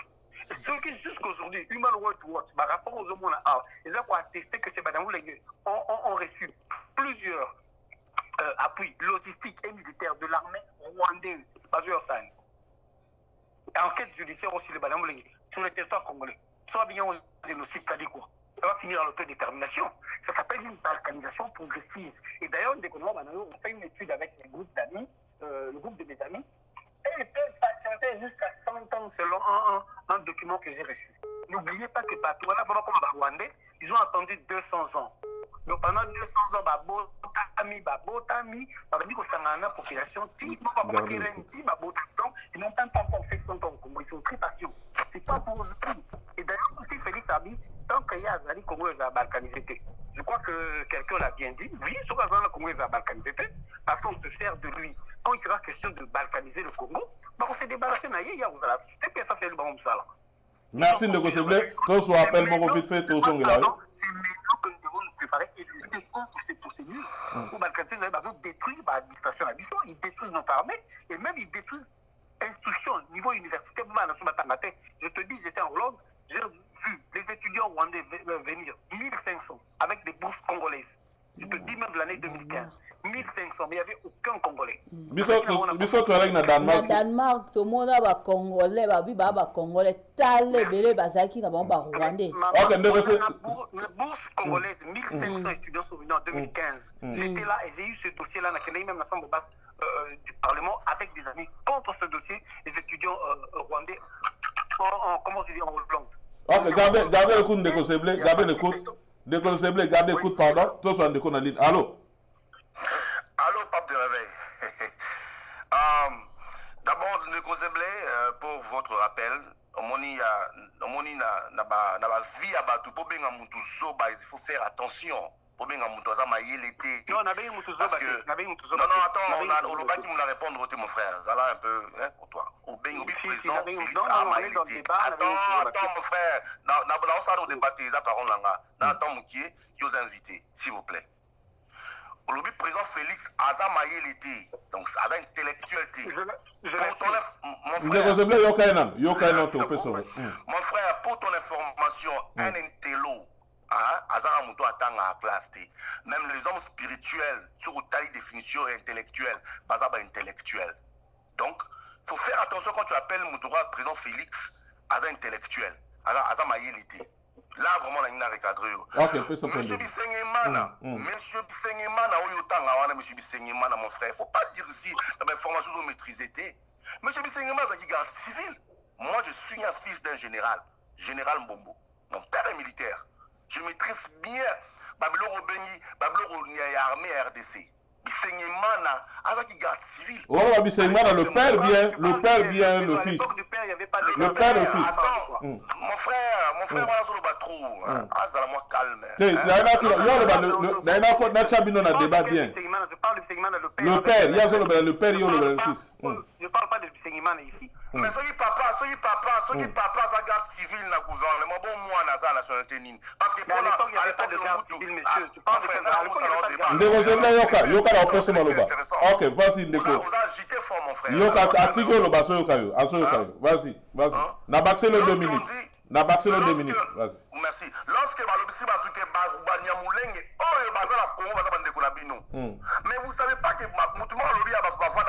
Et ce qui jusqu'à aujourd'hui, Human Rights Watch, par rapport aux hommes, ils ont attesté que ces Badamou ont reçu plusieurs appuis logistiques et militaires de l'armée rwandaise, basée au Sahel. Enquête judiciaire aussi, les Badamou sur le territoire congolais. Soit bien au génocide, ça dit quoi? Ça va finir à l'autodétermination. Ça s'appelle une balkanisation progressive. Et d'ailleurs, on fait une étude avec les groupes d'amis, le groupe de mes amis, et ils peuvent patienter jusqu'à 100 ans selon un document que j'ai reçu. N'oubliez pas que Batouana, comme Rwandais, ils ont attendu 200 ans. Donc pendant 200 ans, Babotami, la population, ils n'ont pas encore fait 100 ans. Ils sont très patients. C'est pas pour aujourd'hui. Et d'ailleurs, aussi Félix Abi, tant qu'il y a Azali, Congo est balkanisé. Je crois que quelqu'un l'a bien dit. Oui, sur Azali, Congo est balkanisé parce qu'on se sert de lui. Quand il sera question de balkaniser le Congo, on s'est débarrassé de Naïa Ouzala. Et puis ça, c'est le bon Ouzala. Merci de vous souvenir. Tout soit appel mon vite fait, tout son gars. C'est maintenant que nous devons nous préparer et lutter contre ces procédures. Pour balkaniser, ils ont détruit l'administration à Bissau, ils détruisent notre armée et même ils détruisent l'instruction au niveau universitaire. Je te dis, j'étais en Hollande, j'ai vu les étudiants rwandais venir 1500 avec des bourses congolaises. Je te dis même de l'année 2015. 1500, mais il n'y avait aucun Congolais. Bissau, tu es na Danemark. Na Danemark, tout le monde a Congolais, Congolais, talé, belé, bazaki, na Rwandais. La bourse congolaise, 1500 étudiants sont venus en 2015. J'étais là et j'ai eu ce dossier-là, même la Chambre basse du Parlement, avec des amis contre ce dossier, les étudiants rwandais, comment je dis, en Hollande. Ok, gardez le coup de Décoseblé, gardez le coup. Décoseblé, gardez le coup, pardon. Tous sont en déco en ligne. Allô? Allô, pape de réveil. D'abord, Décoseblé, pour votre rappel, il faut faire attention. Non, attends, Olobaki me l'a répondre, mon frère. Ça là un peu pour toi. Attends, mon frère. On débat les paroles là. Attends, mon qui est invité, s'il vous plaît. Aujourd'hui, président Félix Aza Mayelité, donc Aza intellectuel. Mon frère, pour ton information, un intello. Azara Mouto attend à classe. Même les hommes spirituels, sur une définition intellectuelle, Bazaba intellectuel. Donc, il faut faire attention quand tu appelles Moutoura président Félix, Aza intellectuel, Aza Mayelité. Là, vraiment, il y a un recadré. Monsieur Bissengemana, Monsieur Bissengemana, Monsieur Bissengemana, mon frère, il ne faut pas dire ici, la information sont maîtrisées. Monsieur Bissengemana, c'est garde civil. Moi, je suis un fils d'un général, général Mbombo. Mon père est militaire. Je maîtrise bien Babylore Bengi, Babylore armée RDC. Bissengemana, Azaki garde civil. Oh, Bissengemana, le père bien, le fils. Le père et le fils. Mon frère, voilà sur le bateau. Azala moi calme. Le père, il y a le père et le fils. Je ne parle pas de Bissengemana ici. Mais soyez papa, ça garde civil dans le gouvernement. Bon, moi, on a la nationalité nine. Parce que à l'époque, il n'y avait pas de garde civil, monsieur. Tu parles de garde. Ok, vas-y, Ndeko. Vous agitez fort, mon frère. Vas-y. N'a pas le 2 minutes. Merci. Lorsque mais vous ne savez pas que Moutouma Lobby a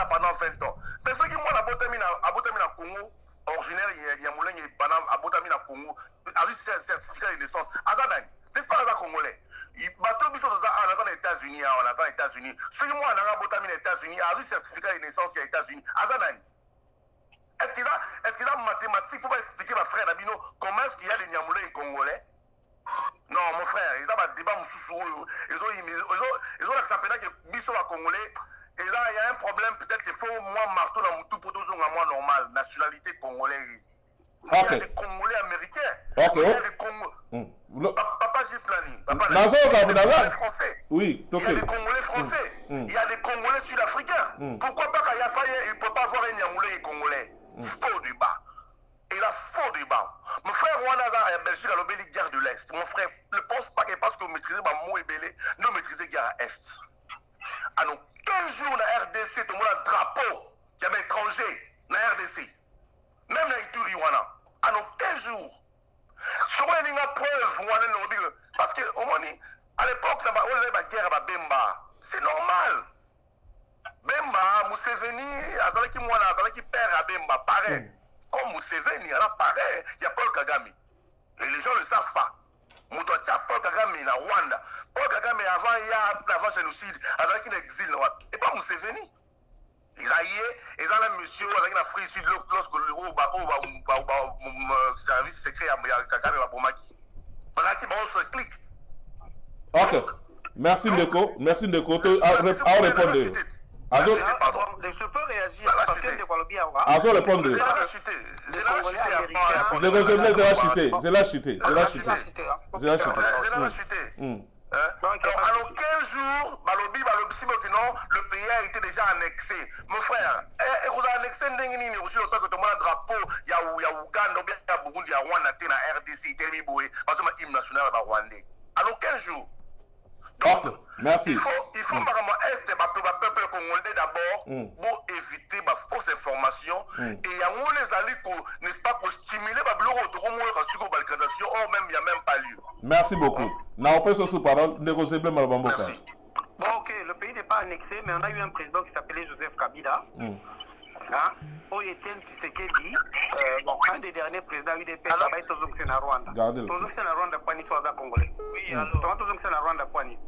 pendant 20 ans. Parce que moi, la Botamina Congo, originaire, il y a Moulin et Abotamina Congo, avec certificat de naissance. Azanani, n'est-ce pas les Congolais? Bateau Bisso dans les États-Unis, Ok. Il y a des Congolais. Papa Giplani. Papa français. Oui, il y a des Congolais français. Il y a des Congolais sud-africains. Pourquoi pas il ne peut pas avoir un Nyangoulé et Congolais? Faux débat. Il a faux débat. Mon frère Rwanda a Belgique à l'obéli guerre de l'Est. Mon frère ne pense pas que parce que vous maîtrisez ma mot et belé, nous maîtrisez guerre à Est. Alors, 15 jours dans RDC, tout le monde a un drapeau. Il y avait étranger dans RDC. Même dans Ituri, Rwanda. Alors, 15 jours. Sur une preuve, parce que, à l'époque, on avait la guerre à Bemba. C'est normal. Bemba, Museveni, Azalaki Mwana, Azalaki père à Bemba, pareil. Comme Museveni, il y a pareil, il y a Paul Kagame. Et les gens ne le savent pas. Moutotia Paul Kagame na Rwanda. Paul Kagame avant génocide, Azalaki en exil. Et pas Museveni. Il a un monsieur, il a pris sud lorsque le service secret à Kagame à Bomaki. Voilà qui se clique. Ok. Merci Ndeko. Merci Ndeko. À répondre. Je peux réagir parce que à répondre. C'est la chute. Alors 15 jours, le pays a été déjà annexé. Mon frère, vous avez annexé le drapeau, il y a Ouganda, il y a Burundi, il y a Rwanda, il y a RDC, il y a parce que l'hymne national est rwandais. Alors 15 jours. Donc, merci. Il faut est peuple congolais d'abord pour éviter la fausse information et il y a n'est-ce pas pour stimuler la balkanisation or même il n'y a même pas lieu. Merci beaucoup. N'a pas sous parole négocier bien Malbamboka. Bon, ok, le pays n'est pas annexé, mais on a eu un président qui s'appelait Joseph Kabila. Etienne Tshisekedi, un des derniers présidents UDP, ça va être au Rwanda. Rwanda, Kwani soit congolais. Oui, alors. Rwanda, Kwani.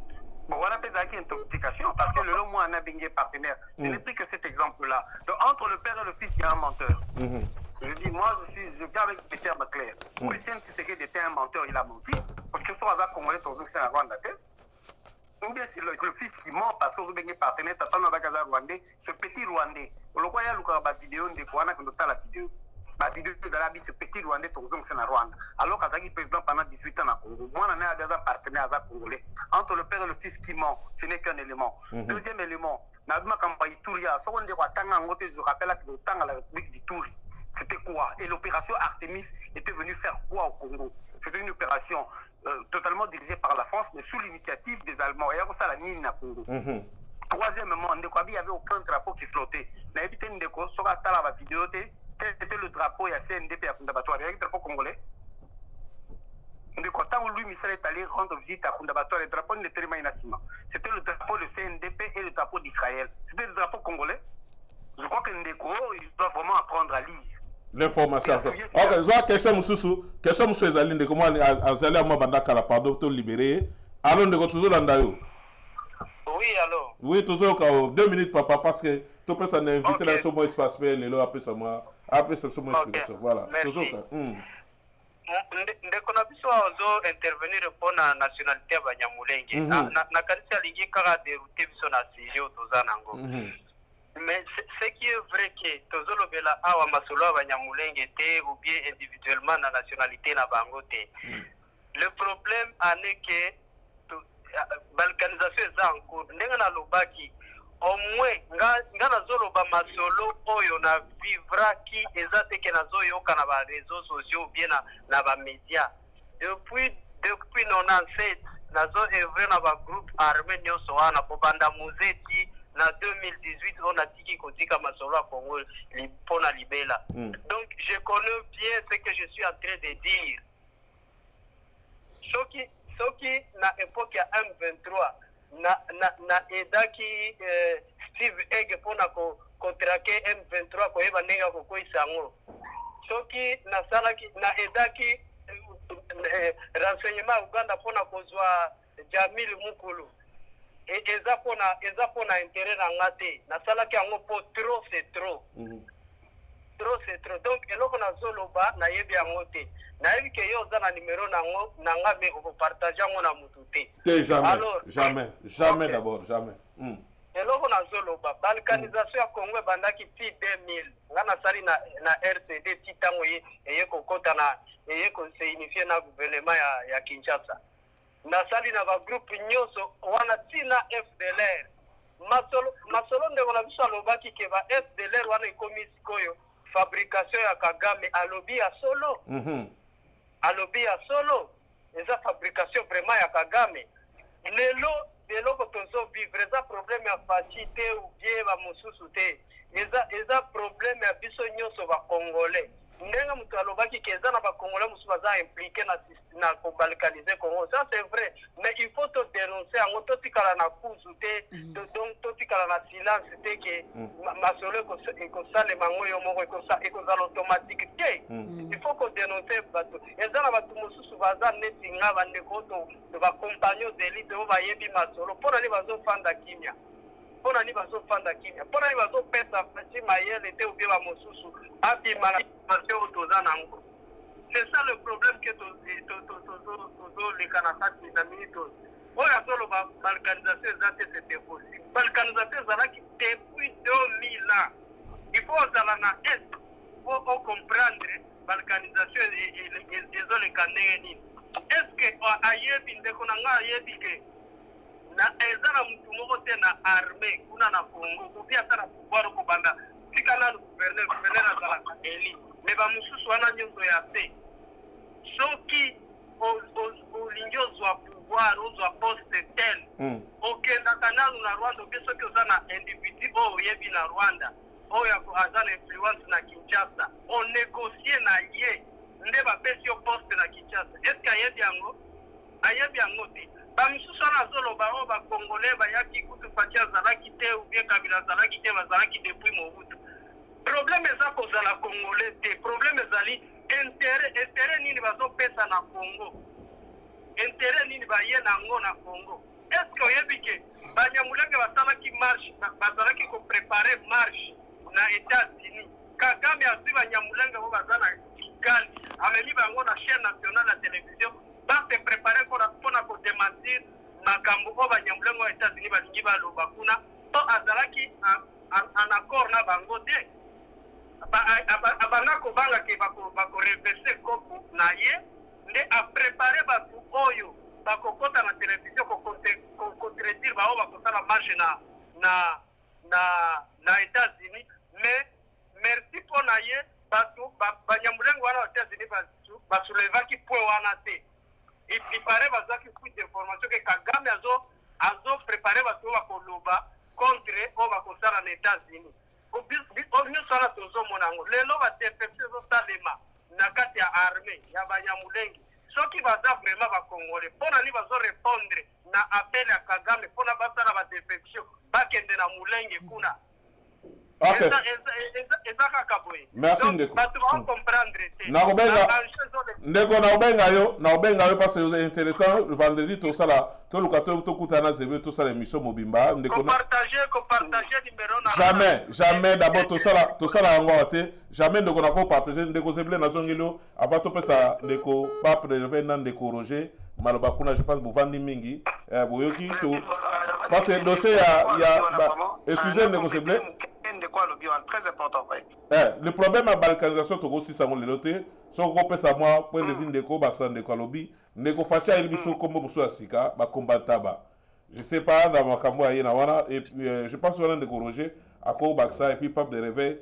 Bon, on appelle ça une intoxication parce que le long moi, on a bien partenaire. Je n'ai pris que cet exemple-là. Donc, entre le père et le fils, il y a un menteur. Je dis, moi, je viens avec des termes clairs. Etienne Tshisekedi était un menteur, il a menti. Parce que soit congolais, au Rwanda, ou bien c'est le fils qui ment parce que vous avez partenaire, t'attends avec un Rwandais, ce petit Rwandais. On le voit, il y a une vidéo, on a la vidéo. La vidéo, ce petit Rwandais, c'est en Rwanda. Alors qu'il est président pendant 18 ans au Congo. Moi, on a un partenaire congolais. Entre le père et le fils qui ment, ce n'est qu'un élément. Deuxième élément, je rappelle que le temps à la République d'Ituri, c'était quoi? Et l'opération Artemis était venue faire quoi au Congo? C'était une opération totalement dirigée par la France, mais sous l'initiative des Allemands. Et ça, la Nine à Congo. Troisièmement, il n'y avait aucun drapeau qui flottait. Il y avait sur la vidéo, quel était le drapeau? Il y a CNDP à Kundabatoire. Il y avait un drapeau congolais. Quand Louis Michel est allé rendre visite à Kundabatoire, le drapeau n'était pas inassima. C'était le drapeau de CNDP et le drapeau d'Israël. C'était le drapeau congolais. Je crois que Ndeko, il doit vraiment apprendre à lire. L'information. Ok, je vois question monsieur Ezali de comment Azali a mabanda kala pardon to libéré. Alors Ndeko toujours landayo. Oui, alors. Oui, toujours 2 minutes papa parce que tu peux s'en inviter dans ce mot espace mais le après ça moi après ce mot explication. Voilà. Toujours ça. Ndeko na biso ozo intervenir pour na nationalité ba Nyamulenge. Na kanisa lingi kaka dérouter biso na sujet tozanango. Mais ce qui est vrai que tozolobela awa masolo ya Banyamulenge te ou bien individuellement na nationalité na bango te. Le problème est que balkanisation eza en cours. Ndenge na lobaki au moins nga nazoloba masolo oyo na vivraki eza te ke nazoyoka na ba réseaux sociaux ou bien na ba médias. Depuis 97 nazo œuvre na ba groupe armé nyonso wana kobanda muzeti. En 2018, on a dit qu'il y a Masolo à Congo pour la Libéla. Donc, je connais bien ce que je suis en train de dire. Ce qui, na époque M23, na edaki Steve Egg pour contraquer M23, pour y nega koko isango. Ce qui, na edaki renseignement Uganda pour na kozwa Jamil Mukulu. Et eza pona intérêt na ngate na sala ki yango po trop c'est trop. Trop c'est trop. Donc eloko na zoloba na yebi yango te. Na yebi ke yo za na numéro na ngo na ngabe ko partager ngo na mutu te. Jamais. Alors jamais okay. D'abord jamais. eloko nazoloba balkanisation ya Congo ebandaki ti 2000 nga nasali na RCD ti ntango eye kokota na eye koseunifie na gouvernement ya Kinshasa nasali na bagroupe nyonso wana ti na FDLR masolo ndeko na biso alobaki ke ba FDLR wana ekomi sikoyo fabrication ya Kagame alobi ya solo alobi ya solo eza fabrication vraiment ya Kagame lelo eloko tozo vivre eza problème ya faci te ou bien ba mosusu te eza problème ya biso nyonso ba congolais ndenge mutu alobaki ke eza na ba congolais mosusu baza impliqué na kobalkaniser Congo ça c'est vrai mais il faut to dénoncer yango totikala na kuzu te donc totikala na silence te ke masolo ekosalema ngo yo moko ekozala automatique te il faut ko dénoncer bato eza na bato mosusu baza neti nga bandeko to bacompagnon d'élite oyo bayebi masolo mpona ni bazofanda kimia mpona ni bazofanda kimia mpona ni bazopesa faci mayele te obie bamosusu abima na information oyo toza nango c'est ça le problème que tozoleka na kati na minute oyo azoloba balkanisation eza te c'était possible balkanisation ezalaki depuis 2000 ans il faut ozala na est po ocomprendre balkanisation ezoleka ndenge nini est ce que ayebi ndeko na nga ayebi ke eza na mutu moko te na armée kuna na Congo obi ata na pouvoir okobanda tika nanu gouverneur azalaka eli me bamosusu wana nyonso ya te soki olingi ozwa pouvoir ozwa poste tel okendaka nanu na Rwanda obi soki oza na individu oyo oyebi na Rwanda oyo aza na influence na Kinshasa onegocie na ye nde bapesi yo poste na Kinshasa eske ayebi yango te bamisusu wana azoloba oyo bakongolais bayaki kutu Faci azalaki te ubie Kabila azalaki te bazalaki depuis Mobutu problème eza kozala congolais te problème ezali intérêt nini bazopesa na Congo intérêt nini baye nango na Congo est-ce que oyebi ke banyamulenge basalaki marche bazalaki koprepare marche na États-Unis Kagame azwi banyamulenge bo baza na Kigali amemi bango na chaîne nationale ya télévision base prepare mpona kodementir makambo oyo banyamulenge wa États-Unis balingi baloba kuna to azalaki en accord na bango te abanda kobanga ke bakoreverse kopo na ye nde aprepare bato oyo bakokota na télévision kocontredire bao bakosala marche na États-Unis mais merci mpo na ye bato banyamulenge wana wa États-Unis basoulevaki point wana te ipare bazwaki fuite d'information ke Kagame azoprepare bato oyo bakoloba contre oyo bakosala na États-Unis nyonso wana tozomona yango lelo badefection ezosalema na kati ya armée ya banyamulenge soki baza vraiment bakongole mpona ni bazorépondre na appel ya Kagame mpona basala badefection bakende na mulenge kuna eza kaka boye bato bakomprendre te ndeko naobenga yo parce que c'est intéressant vendredi tosala toluka tokutana zebe tosala émission mobimba ndeko kopartage numéro na jamais d'abord tosala yango te jamais ndeko na ko partager ndeko zeble na zongelo avant topesa ndeko pas prélever na ndeko Roger maloba kuna je pense buvandi mingi boyoki to parce que dossier ya excusez ndeko zeble très important. Le problème à balkanisation to aussi ça le loté so ko pesa moi point de vue ndeko baksa ndeko lobby ndeko facha il biso comme buso asika ba combattre ba je sais pas dans makambo ayi na wana et je pense wana ndeko Roger ako baksa et puis pape de réveil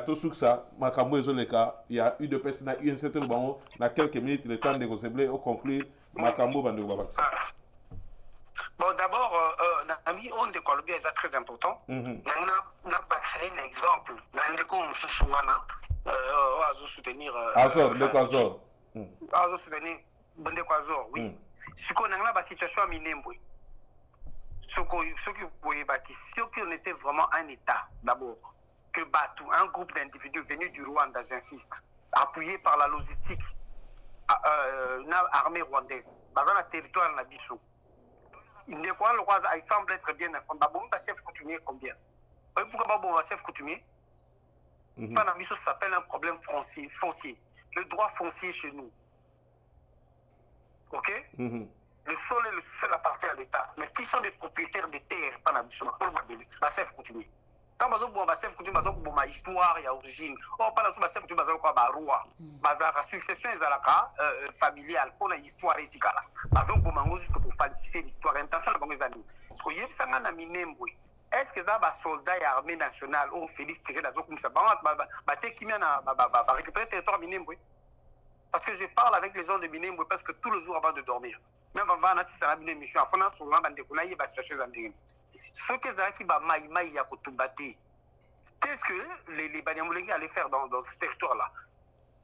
tout ça makambo ezoleka il y a eu de personnes na une certaine bango na quelques minutes le temps de conclure au conclure makambo bandeko baksa. Bon, d'abord, Nami, on de Colombie est très important. On a passé un exemple. On a soutenir. Azor, Azor. Azor soutenir. Azor, oui. Ce qu'on a la situation à Minembwe. Ce qu'on était vraiment un État, d'abord. Que Batu, un groupe d'individus venus du Rwanda, j'insiste, appuyé par la logistique, l'armée rwandaise, dans un territoire de Bissau. Il semble être bien informé. Un chef coutumier combien? Pourquoi un chef coutumier? Ça s'appelle un problème foncier. Le droit foncier chez nous. Ok? le sol appartient à l'État. Mais qui sont des propriétaires des terres, pas la mission, la chef coutumier. Quand vous avez un chef coutumier, vous avez une histoire, il y a origine. Or, par exemple, chef coutumier, vous avez un roi. Vous avez une succession familiale, pour une histoire éthique. Vous avez juste pour falsifier l'histoire. Intention de les amis. Parce que vous avez un minembwe. Est-ce que vous avez un soldat et armée nationale ou Félix Tiré dans comme ça? Vous avez récupéré le territoire minembwe. Parce que je parle avec les gens de Minembwe presque tous les jours avant de dormir. Même avant d'assister à la mission, il faut que souvent bande qu'on aille bas chercher un ding. Ce que ça qui va maïmaï ya kotumbati. Qu'est-ce que les Banyamulenge allaient faire dans ce territoire-là?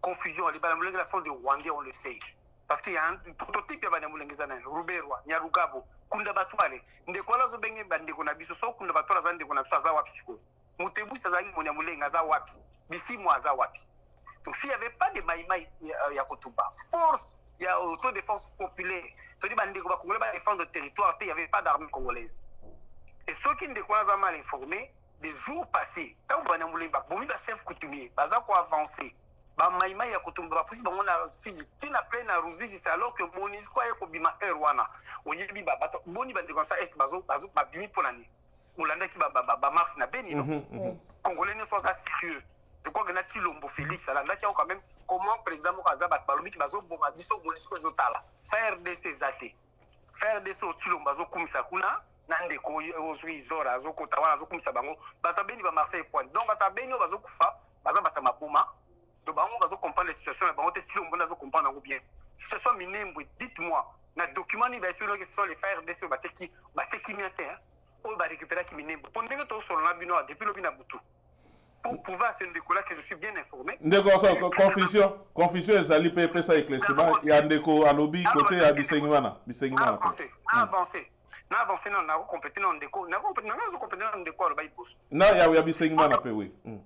Confusion. Les Banyamulenge la sont des Rwandais, on le sait. Parce qu'il y a un prototype de Banyamulenge zanen, Ruberwa, Nyarugabo, Kundabatwale. Ndekola zo benge bande qu'on a biso so Kundabatwala zande qu'on a biso za wapi siko. Mutebu sazaki Banyamulenge za wapi. Bisi moi za wapi. Donc s'il n'y avait pas de maïmaï Yakotuba, force, il y a autodéfense populaire, il y a défense de territoire, il n'y avait pas d'armée congolaise. Et ceux qui ne sont mal informés, des jours passés, quand vous avez un chef coutumier, vous avez avancé, maïmaï Yakotuba, vous avez un physique, qui n'a plein à rouser, c'est alors que mon histoire est comme Erwana. Vous avez dit, Boni Bandegonsa est Bazo, Bimi pour l'année. Ou l'année qui marche na Beni, non? Congolais ne sont pas sérieux. Je crois que Chilombo Félix, quand même, comment le président Moukazaba Balobi qui va se faire de ses athées. Faire de ce Chilombo Kumisakuna, Nandeko, Zora, Zoko Tawana, Zokumisabango, Batabeni va marcher point. Donc, Batabeni va Zokufa, Bazabatama Bouma, le baron va comprendre les situations, le baron Chilombo va comprendre bien. Si ce soit Minembwe, dites-moi, dans le document, il va essayer de faire les faire de ce Bateki Miatin, ou va récupérer qui Minembwe. Pendant que tu es sur l'ambinois, depuis le Binabutu. Pour pouvoir se décoller que je suis bien informé. Confusion et Zali peut ça éclaircissement. Il y a un déco à lobby côté à Bisengimana. Avancé. Non, on a complété dans le déco. On a complété dans le déco à l'Obaïbus. Non, il y a Bisengimana, oui. Il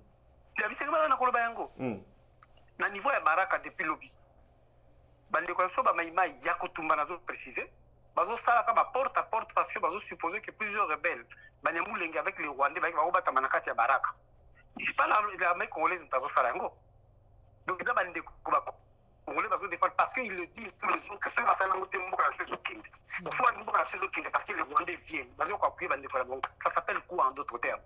y a Bisengimana dans le Bayango. Dans le niveau de Baraka depuis lobby. Bandeko Soba Maïma Yakotumba n'a pas précisé. Bazo Salaka porte à porte parce que Bazo supposait que plusieurs rebelles, Banyamulenge avec les Rwandais, vont battre Manakati à Baraka. Il parle de l'armée congolaise de Tazo Sarango. Donc, ils ont des Congolais parce qu'ils le disent tous les jours que c'est la salle de Mboka chez Zokinde. Pourquoi Mboka chez Zokinde? Parce que les Rwandais viennent. Ça s'appelle quoi en d'autres termes?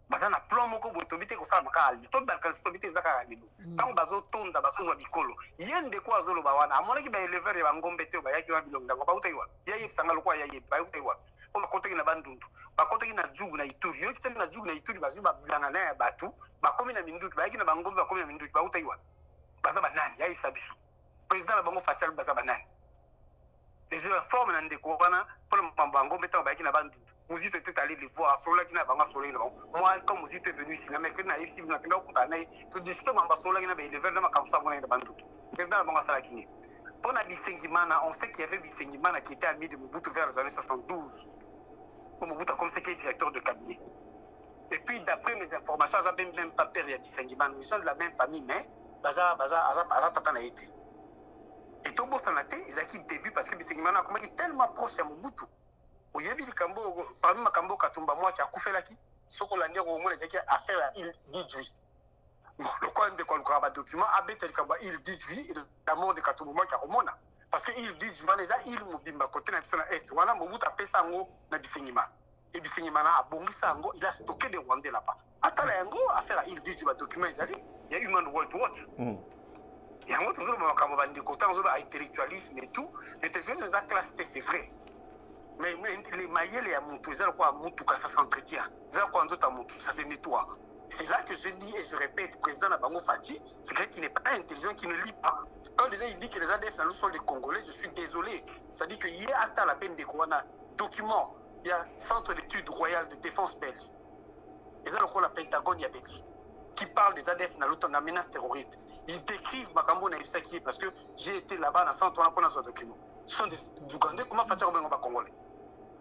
Baza na plan moko bo tobite ko fa makali to balkan tobite zaka kalido tant bazo tonda bazo zo bikolo yende ko azolo bawana amona ki ba elever ya ngombe te ba yaki wa bilonga ko ba utaiwa yayi sangalo ko yayi ba utaiwa ko ba koteki na bandundu ba koteki na jugu na ituri yo kitana na jugu na ituri bazo ba bilanga na batu ba komi na minduki ba yaki na bangombe ba komi na minduki ba utaiwa baza banani yayi sabisu président bango facial baza banani les réformes dans des couronnes pour le Pambango mettant avec une bande. Vous êtes allé les voir sur la Guinée, moi, comme vous êtes venu ici, la Mécrine a ici, la Guinée, tout distement, sur la Guinée, les verres comme ça, on est de bande. Président de la Guinée. Pour la Bissengimana, on sait qu'il y avait Bissengimana qui était ami de Mobutu vers les années 72. Mobutu comme secrétaire directeur de cabinet. Et puis, d'après mes informations, j'avais même pas peur de Bissengimana. Ils sont de la même famille, mais Baza Tatan a été. Et Tobo Sanate, ils ont quitté le début parce que Bissengimana a tellement proche à Mobutu. Au Yébi Kambo, parmi Makambo Katumba, moi qui a coupé là qui, ce qu'on a dit au moins, c'est qu'il a affaire à il Didjui. Le coin de Kolkraba document, Abé Telkaba, il Didjui, la mort de Katumba, moi qui a Romona. Parce que il Didjui, il Mobimba, côté national Est, voilà, Mobutu a fait ça en na Bissengimana. Et Bissengimana a bongi ça en il a stocké des Rwandais là-bas. Attends, affaire à il Didjui, document, il y a Human Rights Watch. Il y a un autre intellectualisme et tout. L'intellectualisme, c'est vrai. Mais les maillets, les amoutou, ça s'entretient. Ça se nettoie. C'est là que je dis et je répète, le président Nabango Fati, c'est vrai qu'il n'est pas intelligent, qu'il ne lit pas. Quand déjà il dit que les ADF sont des Congolais, je suis désolé. C'est-à-dire qu'il y a à la peine des Kouana documents, il y a Centre d'études royales de défense belge. Et ça, le Pentagone, il y a Belgique, qui parle des ADF dans la menace terroriste. Ils décrivent Makambo Naïsaki parce que j'ai été là-bas dans le centre, on a ce document. Ce sont des Ougandais, comment faire un Congolais?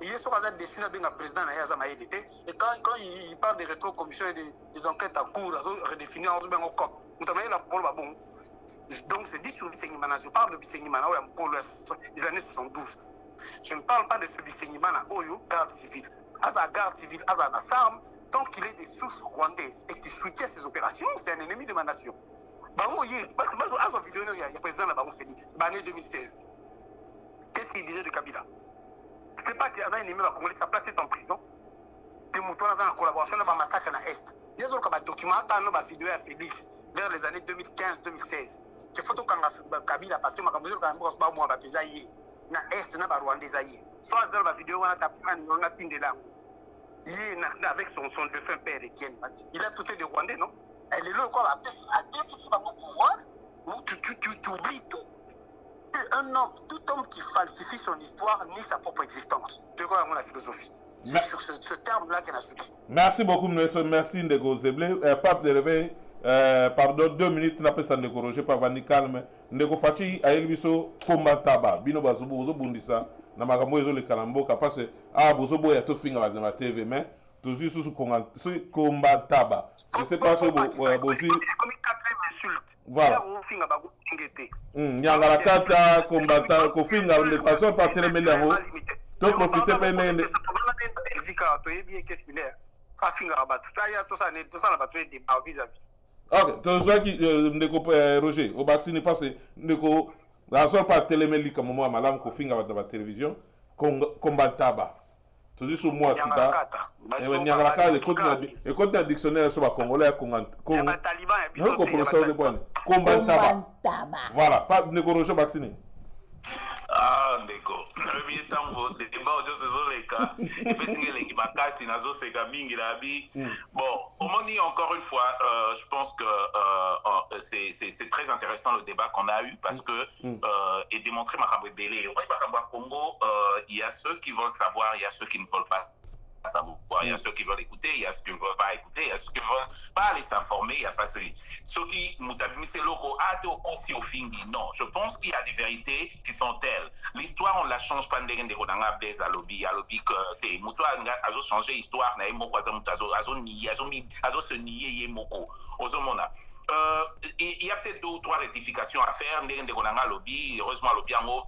Et il y a des destiné à président Nayaza Maïdité. Et quand il parle des rétro-commissions et des enquêtes à cours, redéfinir en bien au corps. Donc c'est dit sur Bissengimana, je parle de Bissengimana pour les années 72. Je ne parle pas de ce Bissengimana, Oyo, garde civile. Aza garde civile, Aza Nassam. Tant qu'il est des sources rwandaises et qu'il soutient ces opérations, c'est un ennemi de ma nation. Bango, il y a un président de Bango Félix, l'année 2016. Qu'est-ce qu'il disait de Kabila. C'est pas que un ennemi va Congolais, sa place est en prison. Des moutons dans la collaboration dans le massacre dans l'Est. Il y a des documents, des vidéos à Félix vers les années 2015-2016. Il faut que Kabila parce que ma campagne va moi va peser na Est na Rwanda zaïe. Soit dans la vidéo on a tapé on a tindé là. Il avec son défunt père Étienne. Il a tout de Rwandais non? Elle est là quoi à déficit va pouvoir. Tu oublies tout. Un homme, tout homme qui falsifie son histoire nie sa propre existence. C'est quoi la philosophie? C'est sur ce terme-là qu'elle a suivi. Merci beaucoup, merci Ndeko Zeble. Pape de réveil, pardon, 2 minutes, n'a pas ça Ndeko Roger, pas Vani calme. Ndeko Fachi, a Elviso, Komba Taba, Bino Bazubo, Ozo Bundisa, Namagamo Ezo le Kalambo, parce que, Bozobo, il y a tout fini avec la TV, mais, toujours sous Komba Taba. Je ne sais pas si vous avez comme une quatrième insulte. Voilà. Nyangala Kata, Kombata, Kofinga, l'équation par Téléméléro. Tu profites pas de ok, tu vois qui Roger, au bâti n'est pas c'est la par Téléméli comme moi, madame Kofinga dans la télévision, Kombataba. Tu dis sur moi, c'est ça. Et il y a la carte, écoute le dictionnaire sur le congolais, Kombataba. Voilà, pas de négociation vaccinée. Ah, d'accord. Le temps de débat audio ce les cas. Et puis c'est les macaques qui nazo c'est gamingi la vie. Bon, au moins encore une fois, je pense que c'est très intéressant le débat qu'on a eu parce que et démontrer Makambo Belé. Oui, parce qu'au Congo, il y a ceux qui veulent savoir, il y a ceux qui ne veulent pas savoir. Il y a ceux qui veulent écouter, il y a ceux qui ne veulent pas écouter, il y a ceux qui ne veulent pas aller s'informer, il n'y a pas celui. Ceux qui m'outabissent locaux, aussi au fingi. Non, je pense qu'il y a des vérités qui sont telles. L'histoire, on ne la change pas de des à lobby que t'es moutoua a changé l'histoire, n'a moko azo se nier moko. Il y a peut-être 2 ou 3 rectifications à faire. Lobby, heureusement lobby en haut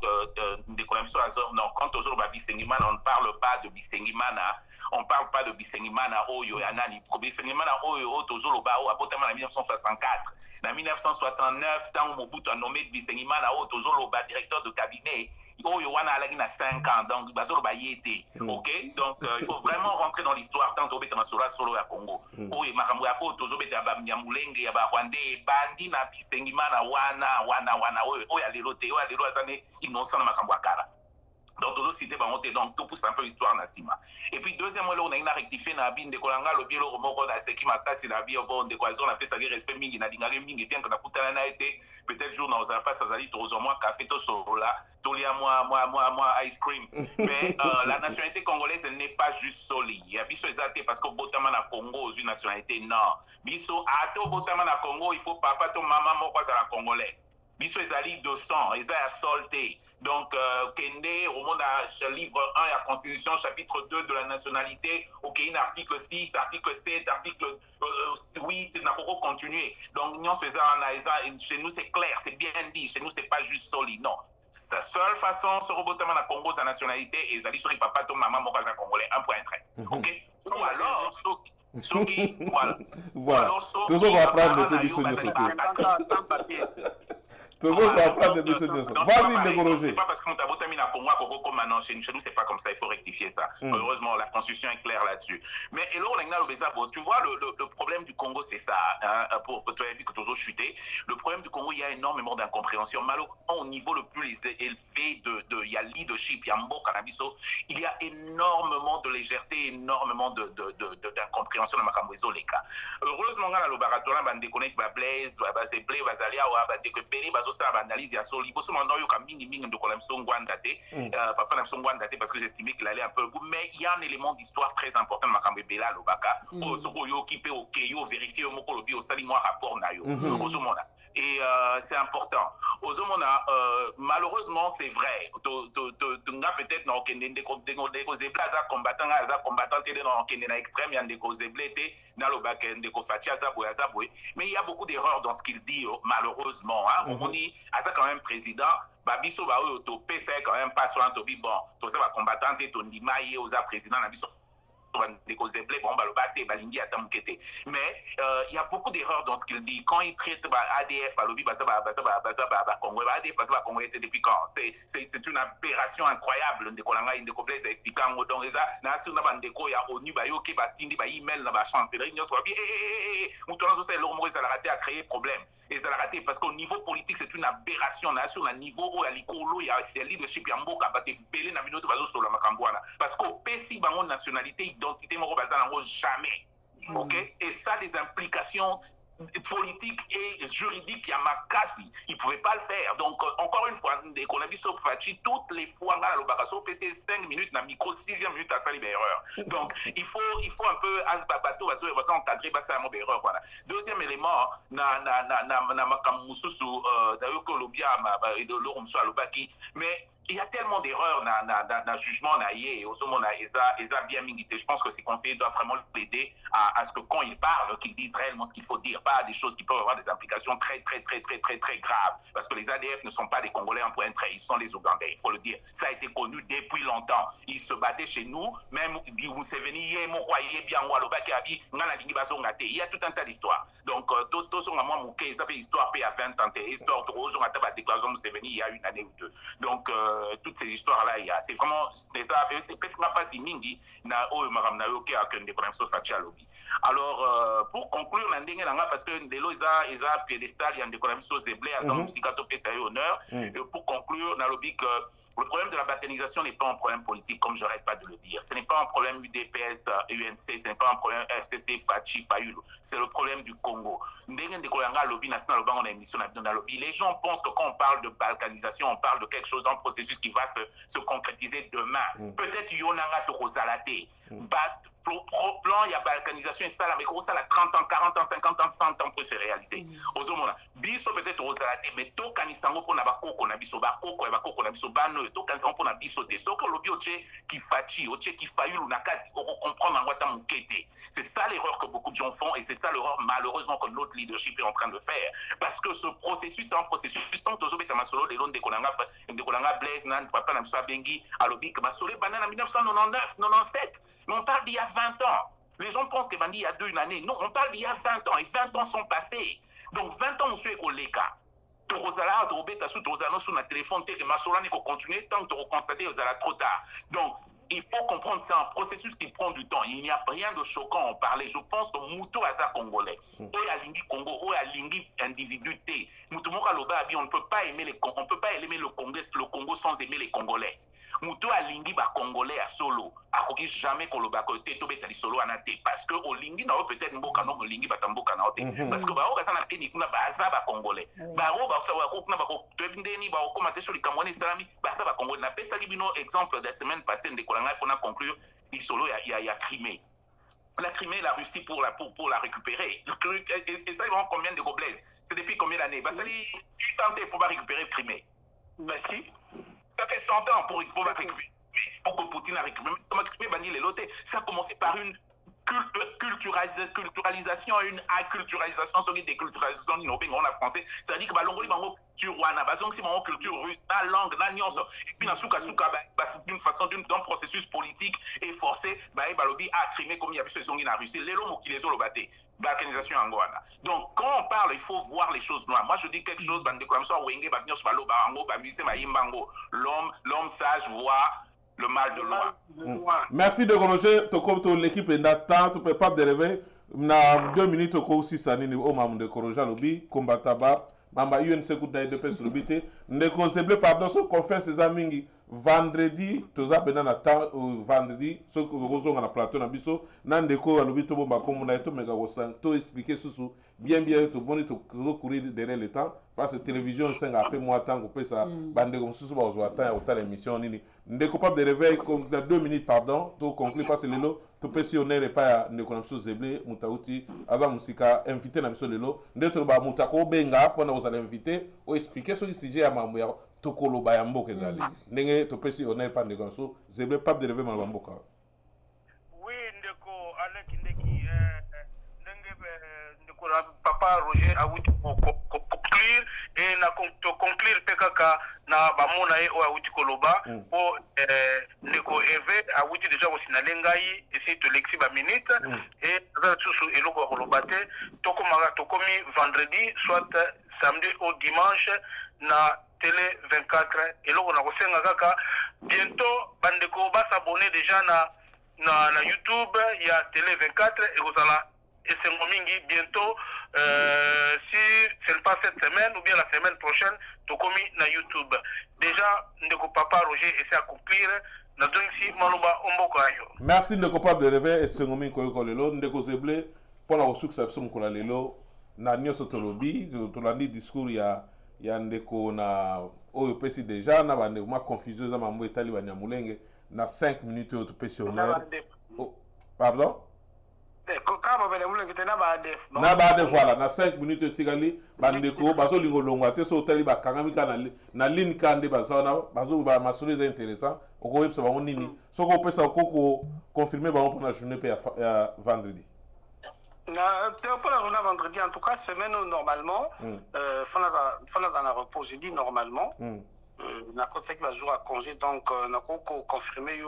non, quant aux autres Bisengimana, on ne parle pas de Bisengimana. On ne parle pas de Bisengimana Oyo Yanani. Bisengimana Oyo Tozolo Bao Abotama en 1964. En 1969, tant Mobutu a nommé Bisengimana Oyo Tozolo Ba directeur de cabinet. Oyo Wana Alagi na 5 ans. Donc Bazolo Ba Yete. Ok? Donc il faut vraiment rentrer dans l'histoire tant au Bétama Sola Solo à Congo. Oyo Makamouya Oyo Tozolo Bétaba Nyamulenge Yaba Rwandais Bandi na Bisengimana Wana Oyo Alelo Te Oyo Alelo Azane innocent na Makamouakara. Donc, donc, tout pousse un peu l'histoire Nassima. Et puis, deuxièmement, on a rectifié na bin de Kolanga, le bielo remoko na seki makasi la bio bon de Kwazon, a fait ça respect mingi na dingare mingi bien que na puta na été peut-être jour na osapa ça zali tozo moi café to sola, tolia moi ice cream. Mais la nationalité congolaise n'est pas juste soli. Il y a biso exacté parce que botama na Congo aux une nationalité non. Biso ato botama na Congo, il faut papa to maman moko za la congolais. Biso ezali 200, ezali solté. Donc, Kende, au monde livre 1 et la Constitution, chapitre 2 de la nationalité, ok, article 6, article 7, article 8, n'a pas continué. Donc, chez nous, c'est clair, c'est bien dit. Chez nous, c'est pas juste solide, non. Sa seule façon, ce robotement à Congo, sa nationalité, et d'aller sur les papas, ton maman, mon cousin congolais, 1.3. Ok? Ou alors, ceux qui, voilà. Voilà. Toujours on va prendre le peu du sans papier. Toujours on va prendre le peu du Vas-y, Ndeko. C'est pas parce qu'on t'a voté à Congo, comme maintenant, chez nous, c'est pas comme ça, il faut rectifier ça. Heureusement, la Constitution est claire là-dessus. Mais, et là, tu vois, le problème du Congo, c'est ça, hein, pour toi, que tu oses chuter. Le problème du Congo, il y a énormément d'incompréhension. Malheureusement, au niveau le plus élevé il y a leadership, il y a Mboka Nabiso, il y a énormément de légèreté, énormément d'incompréhension dans Makamwezo, les cas. Heureusement, dans le baratoire, on déconnecte Blaise, c'est Blaise, Bazalia, on ça analyse ya soli boso mando yo kamingi mingi ndoko la msongwanda te papa na msongwanda te parce que j'estimais qu'il allait un peu mais il y a un élément d'histoire très important makambe bela lobaka soko yo ki pe okeyo vérifier moko lobi au sali moi rapport na yo boso mona et c'est important. Malheureusement, c'est vrai. Peut-être dans des combattants extrême, il y a des causes mais il y a beaucoup d'erreurs dans ce qu'il dit, malheureusement. On dit, à ça quand même président, Babiso va au topé, c'est quand même pas sur un topi, bon, tout ça va combattant, ton dimaïe aux président, Mais il y a beaucoup d'erreurs dans ce qu'il dit. Quand il traite ADF, depuis quand? C'est une aberration incroyable. Il y a ONU, a créé problème. Et ça l'a raté parce qu'au niveau politique, c'est une aberration. Sur le niveau où il y a le leadership, parce qu'au PSI, nationalité, identité, jamais. Ok? Et ça a des implications politique et juridique, Yamakasi, il ne pouvait pas le faire. Donc, encore une fois, on a vu sur Fachi, toutes les fois, dans le PC, 5 minutes, dans le micro, 6e minute, à ça, erreur. Donc, il faut un peu, bateau, encadrer, ça, mon erreur. Voilà. Deuxième élément, mais il y a tellement d'erreurs dans le jugement, je pense que ces conseillers doivent vraiment l'aider à ce que quand ils parlent, qu'ils disent réellement ce qu'il faut dire, pas des choses qui peuvent avoir des implications très graves. Parce que les ADF ne sont pas des Congolais en point de trait, ils sont les Ougandais, il faut le dire. Ça a été connu depuis longtemps. Ils se battaient chez nous, même il y a tout un tas d'histoires. Donc, ça fait histoire à 20 ans, histoire de la déclaration il y a une année ou deux. Donc, toutes ces histoires-là, c'est vraiment, c'est ça, c'est presque pas si mingi, alors, pour conclure, parce que Ndelo, ils ont piédestal, il y a des problèmes sur Zéblé, honneur. Pour conclure, le problème de la balkanisation n'est pas un problème politique, comme je n'arrête pas de le dire. Ce n'est pas un problème UDPS, UNC, ce n'est pas un problème FCC, Fachi, Fayulu. C'est le problème du Congo. Les gens pensent que quand on parle de balkanisation, on parle de quelque chose, un processus qui va se concrétiser demain. Peut-être Yonanga Tokozalate. Plan, il y a balkanisation, et ça, mais ça, la 30 ans, 40 ans, 50 ans, 100 ans peut se réaliser. Biso peut-être Rosalate, mais to kanisango pour nabako, nabiso bako, bako, nabiso bano, to kanisango pour nabiso te. So que l'obi oche qui fachi, oche qui fayulu nakati, on comprend en wata mukete. C'est ça l'erreur que beaucoup de gens font, et c'est ça l'erreur malheureusement que notre leadership est en train de faire. Parce que ce processus, c'est un processus, tant que Tozo Betamasolo, les lots de Kolanga Blaise, Nan, Papa Namsa Bengi, Alobik, Masole, Banana 1999, 97. Mais on parle d'il y a 20 ans. Les gens pensent que il y a une année. Non, on parle d'il y a 20 ans. Et 20 ans sont passés. Donc 20 ans, on suit au Leka. Torozala, Torobeta, Torozano, sur notre téléphone, que Masola n'est qu'au continuer, tant que tu constater, vous allez trop tard. Donc, il faut comprendre, c'est un processus qui prend du temps. Il n'y a rien de choquant à en parler. Je pense que Moutou Aza Congolais, Oyalingi Congo, Oyalingi individuité, Moutou Mokaloba, on ne peut pas aimer le Congo sans aimer les Congolais. Moutou Alingi ba Congolais à solo, a jamais Koloba côté Tobetali solo anate, parce que au Lingi na peut-être Mboka no Lingi batamboka na ote, parce que ba oka sana peni kuna baza ba Congolais, ba oba sawa ko kuna ba ko tebindeni ba ko mate sur les Camerounais salami, baza ba Congolais. Na pesa libino exemple de la semaine passée de Kolanga qu'on a conclu, il solo il y a Crimée. La Crimée, la Russie pour la récupérer. Et ça, ils vont combien de Goblaises? C'est depuis combien d'années? Bah, ça dit, si tenté pour Crimée. Bah, si. Ça fait 100 ans pour récupérer. Pour que Poutine a récupéré. Ça a commencé par une culturalisation, une acculturalisation, ce qui est déculturalisation en français. C'est-à-dire que l'ongoli bango culture wana, bazong si bango culture russe, la langue, la nuance. Et puis na souka d'une façon d'un processus politique et forcé, balobi a Crimée comme il y a sur la Russie. Les lots qui les ont le batté. Balkanisation angwana. Donc quand on parle, il faut voir les choses noires. Moi je dis quelque chose, l'homme sage voit le mal de loin. Merci de Roger, l'équipe est d'attente, tu peux pas de réveil. Na 2 minutes aussi ça ni au mam de Roger lobby combataba mamba UNC coup d'aide de pes lobité ne conceble pardon ce qu'on fait ses amis vendredi toza pena na temps vendredi ce que rozo na plateau na biso na ndeko lobby to bomba comme na to mega to expliquer sous bien to boni to courir derrière le temps parce que télévision 5 après moi temps ko pesa bande comme sous ba ozwata au tal émission nini ndeko pas de réveil comme 2 minutes pardon to conclure parce que lelo to pesi honneur pas ndeko na biso zeble mutauti avant musika invité na biso lelo ndeto ba mutako benga pona vous allez inviter ou expliquer sur le sujet à mambo ya tokolo ba yambo kezali ndenge to pesi honneur pas ndeko so zeble pas de réveil ma bamboka. Oui ndeko Alec ndeki ndenge ndeko papa Roger a outi pour conclure et na conclure pekaka na bamona ye o awuti koloba po ndeko eve awuti déjà kosinale ngai esi tolexi ba minute et za tsusu eloko koloba te tokomi vendredi soit samedi au dimanche na télé 24 eloko na kosenga kaka bientôt bandeko basabone déjà na YouTube il y a télé 24 et kozala esengo mingi bientôt si ce n'est pas cette semaine ou bien la semaine prochaine tokomi na YouTube déjà ndeko papa Roger essaie accomplir na donksi maloba omboko ayo. Merci ndeko papa de rêver esengo mingi koyoko lelo ndeko zeble pona kosukisa biso mokolo lelo na nyonso tolobi tolandi discours ya ndeko na oyo pesi déjà na bandeko ma confusion za mambo etali banyamulenge na 5 minutes oyo topesi honneur. Pardon? Na ba de voilà na 5 minutes tikali bandeko bazo lingolongwa te so tali bakangami kana na ligne kande bazona bazo ba masoliza intéressant oko websa bango nini soko pesa ko confirmer bango pour la journée pe ya vendredi. Pour la journée vendredi, en tout cas, semaine normalement, on a repos, j'ai dit normalement, on a qui va jouer à congé, donc on a confirmé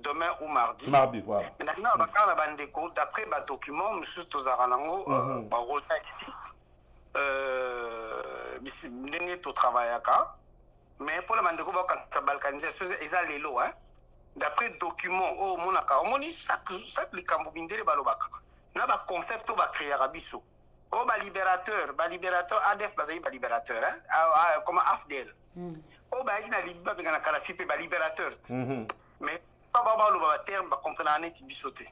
demain ou mardi. Mardi, voilà. Maintenant, on a bandeko, d'après le document, M. Tozaranango, au travail à cas, mais pour le bandeko, quand on balkanisation, ils ont les lots, d'après le document, on a chaque likambobindé les balobaka. Na ba concept ba créer rabiso o ba libérateur ADF bazali ba libérateur comme AFDL o ba ina liba be na kala fipe ba libérateur mais pas ba lo ba terme ba comprendre net bisoté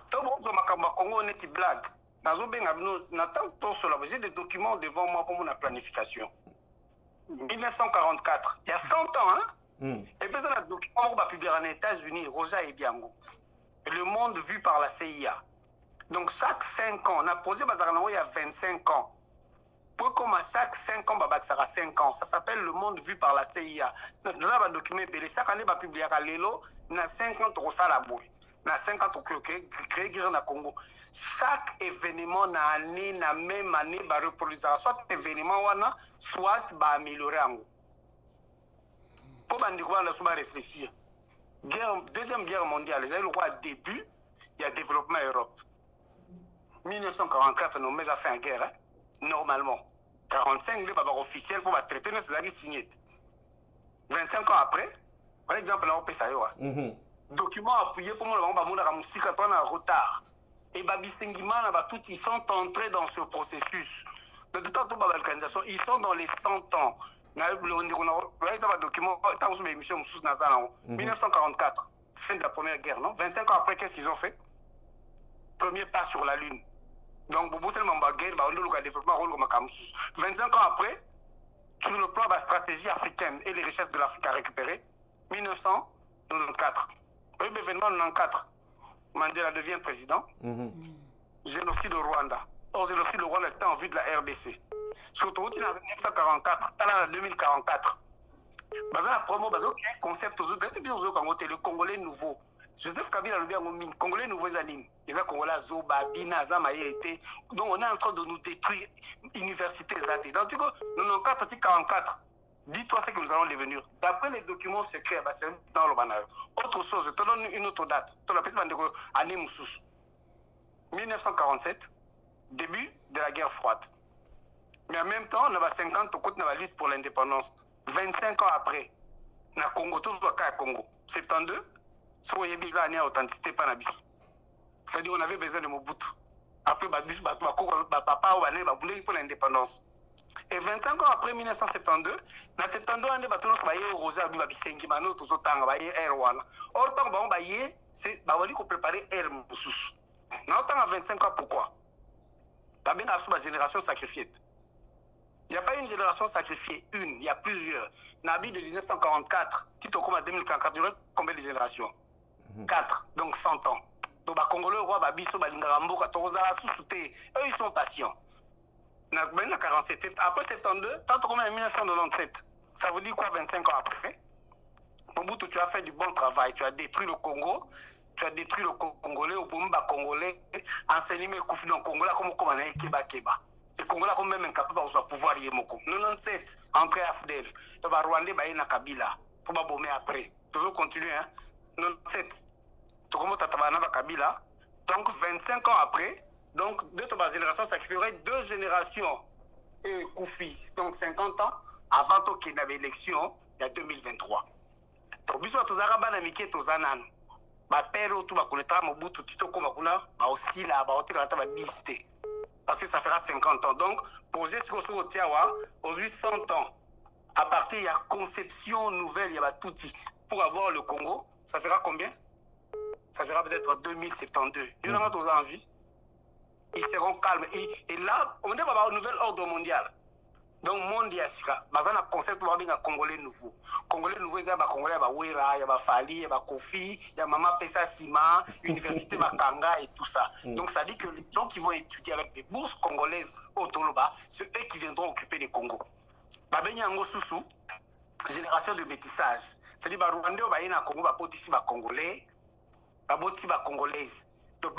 to bon zo makamba Congo net blague nazo benga bino na tant to sur la j'ai des documents devant moi comme la planification 1944 il y a 100 ans et puis ça le document ba publié aux États-Unis Rosa et Biango le monde vu par la CIA. Donc chaque 5 ans, on a posé Bazarano il y a 25 ans. Pour comme à chaque 5 ans, ça sera 5 ans. Ça s'appelle le monde vu par la CIA. Nous avons un document, chaque année, on va publier à l'élo, on a 5 ans, on a la boue. On a 5 ans, on a créé le Congo. Chaque événement, on a année, la même année, on va reproduire. Soit événement, soit on va améliorer. Pour qu'on réfléchir. Deuxième guerre mondiale, les le début, il y a développement Europe. 1944, nous avons fait une guerre, normalement. 45, les papas officiels pour traiter, nous avons signé. 25 ans après, par exemple, on peut ça. Document appuyé pour moi, on va en retard. Et ils sont entrés dans ce processus. De tout temps, l'organisation, ils sont dans les 100 ans. On a un document, 1944, fin de la première guerre, non? 25 ans après, qu'est-ce qu'ils ont fait? Premier pas sur la Lune. Donc, Bobo Selma Mbaguer, le développement rôle comme 25 ans après, sur le plan de la stratégie africaine et les richesses de l'Afrique à récupérer, 1994. Événement 94, Mandela devient président. Génocide au Rwanda. Or, génocide au Rwanda, c'était en vue de la RDC. Surtout en 1944, en 2044. La promo, le concept, le Congolais nouveau. Joseph Kabila a bien mis Congolais nouveaux alignes. Il va Congolais Zoba, Bina, Zamaïrité. Donc on est en train de nous détruire universités. Donc, nous avons 44. Dis-toi ce que nous allons devenir. D'après les documents secrets, c'est dans le banal. Autre chose, je te donne une autre date. Tu l'as année 1947, début de la guerre froide. Mais en même temps, on a 50 au côté de la lutte pour l'indépendance. 25 ans après, on a Congo, tout le Congo. 72. C'est-à-dire qu'on avait besoin de Mobutu. Après, papa pour l'indépendance. Et 25 ans après 1972, dans 72 ans, on a Rosa Bisengimano, tout ça, on a Erwana. Or, on a préparé Air Moussous. On a 25 ans, pourquoi? Il y a une génération sacrifiée. Il n'y a pas une génération sacrifiée, il y a plusieurs. Nabi de 1944, qui est comme à 2044, il y a combien de générations? 4, donc 100 ans. Donc, les Congolais, eux, ils sont patients. Après 72, tant qu'on est en 1997, ça veut dire quoi 25 ans après? Mobutu, tu as fait du bon travail, tu as détruit le Congo, tu as détruit le Congolais, au Bumba Congolais, enseigné le conflit Congolais comme on a Keba. Les Congolais sont même incapables de pouvoir y aller. 97, entre AFDEL. Les Rwandais sont na Kabila. Pour pas bomber après. Toujours continuer. 97. Tout le monde a Kabila. Donc 25 ans après, donc deux générations, ça ferait 2 générations. Et Koufi, donc 50 ans avant qu'il y ait l'élection, il y a 2023. Donc, si vous avez un mike, vous avez un père, vous avez un Mobutu, vous avez aussi là, parce que ça fera 50 ans. Donc, pour Jesco Otiawa, aujourd'hui 100 ans, à partir de la conception nouvelle, il y a tout pour avoir le Congo, ça sera combien? Ça sera peut-être 2072. Il y en a tous envie. Ils seront calmes. Et là, on est dans un nouvel ordre mondial. Donc, mondial, c'est un concept de Congolais nouveau. Congolais nouveau, il y a Congolais, il y a Wera, il y a Fali, il y a Kofi, il y a Mama Pessa Sima, Université Makanga et tout ça. Donc, ça dit que les gens qui vont étudier avec des bourses congolaises au Toloba, c'est eux qui viendront occuper les Congos. Babenyango Soussou, génération de métissage. C'est-à-dire que les Rwandais, ils ont Congo, ils ont Congolais, ils ont Congolaises. Donc,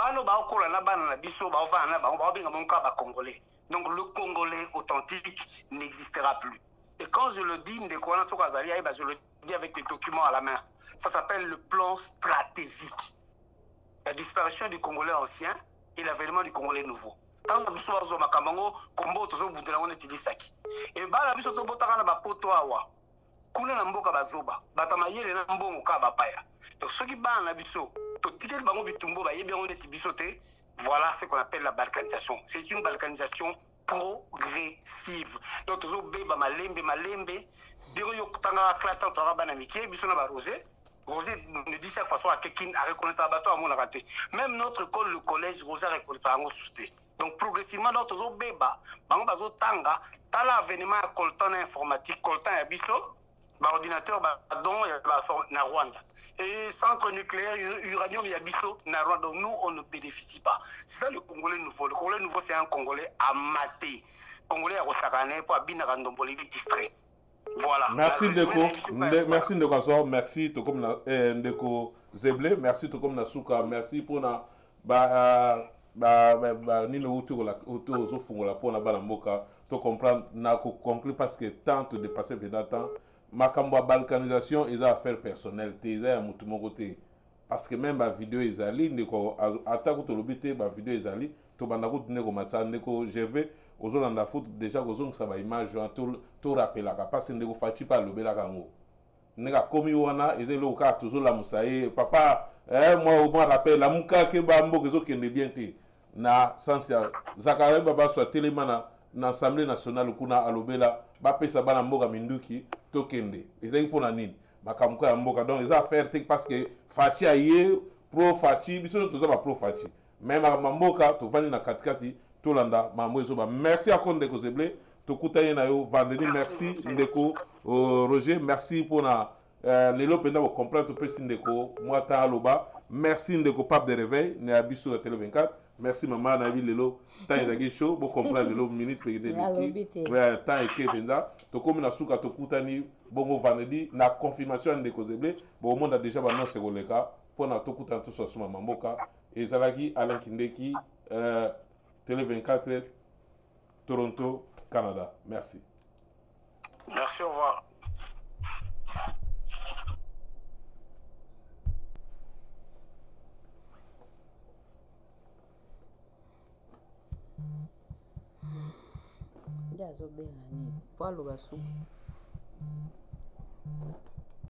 le Congolais authentique n'existera plus. Et quand je le dis, je le dis avec des documents à la main. Ça s'appelle le plan stratégique. La disparition du Congolais ancien et l'avènement du Congolais nouveau. Quand on a Kamango, Combo, on utilise ça. Et la biso to botaka na bapoto awa. Kuna na mboka bazoba, batamayele na mbongo ka bapaya. Donc ceux qui ban na biso, to tikel bango bitumbo ba yebi on eti biso te. Voilà ce qu'on appelle la balkanisation. C'est une balkanisation progressive. Donc toujours beba malembe, dire yo kutanga classe tant bana mike biso na ba Roger. Roger nous dit chaque fois à quelqu'un à reconnaître abato à mon raté. Même notre école, le collège, Roger a reconnaître à mon souté. Donc progressivement notre zo beba, bango bazo tanga, tala avènement à coltan informatique, coltan ya biso, ba ordinateur ba don na Rwanda. Et centre nucléaire uranium ya biso na Rwanda. Donc nous on ne bénéficie pas. C'est ça le Congolais nouveau. Le Congolais nouveau c'est un Congolais amaté. Congolais à Rosakane pour abina randomboli distrait. Voilà. Merci Ndeko. Merci Ndeko. Merci to comme Ndeko Zeble. Merci to comme Nasuka. Merci pour na nino utu la zo fungola pour na bana mboka to comprendre na ko conclure parce que tant de dépasser pendant temps makambo balkanisation ils a affaire personnelle te ils a mutu moko te parce que même ba vidéo ezali ndeko atako to lobité ba vidéo ezali to banda ko ndeko matsa ndeko GV ozolanda foot déjà kozongisa ba image to rappelaka parce que ndeko fachi pa lobelaka ngo nega komi wana ezelo ka tozola musaye papa moi rappelle la muka ke ba mboka ezokende bien te na sens ya Zakaria baba soit télémana na assemblée nationale kuna alobela ba pesa bana mboka minduki tokende ezali pona nini makamko ya mboka donc eza affaire te parce que fachi aye pro fachi biso toza ba pro fachi même mboka to vani na katikati tolanda mambo ezoba. Merci à Ndeko Zeble tokutani na yo vendredi. Merci Ndeko Roger, merci pour na lelo penda ko comprendre to pesi Ndeko mwata aloba. Merci Ndeko Pape de réveil ne abiso télé 24. Merci maman na vi lelo temps ezaki show bo comprendre lelo minute pe de miki ouais temps eke penda to komi na suka tokutani bongo vendredi na confirmation Ndeko Zeble bo monde a déjà ba non se koleka pona tokutana to so suma mamboka ezalaki Alain Kindeki Télé 24, Toronto, Canada. Merci. Merci, au revoir. Ya zo benga ni. Pwa lo basu.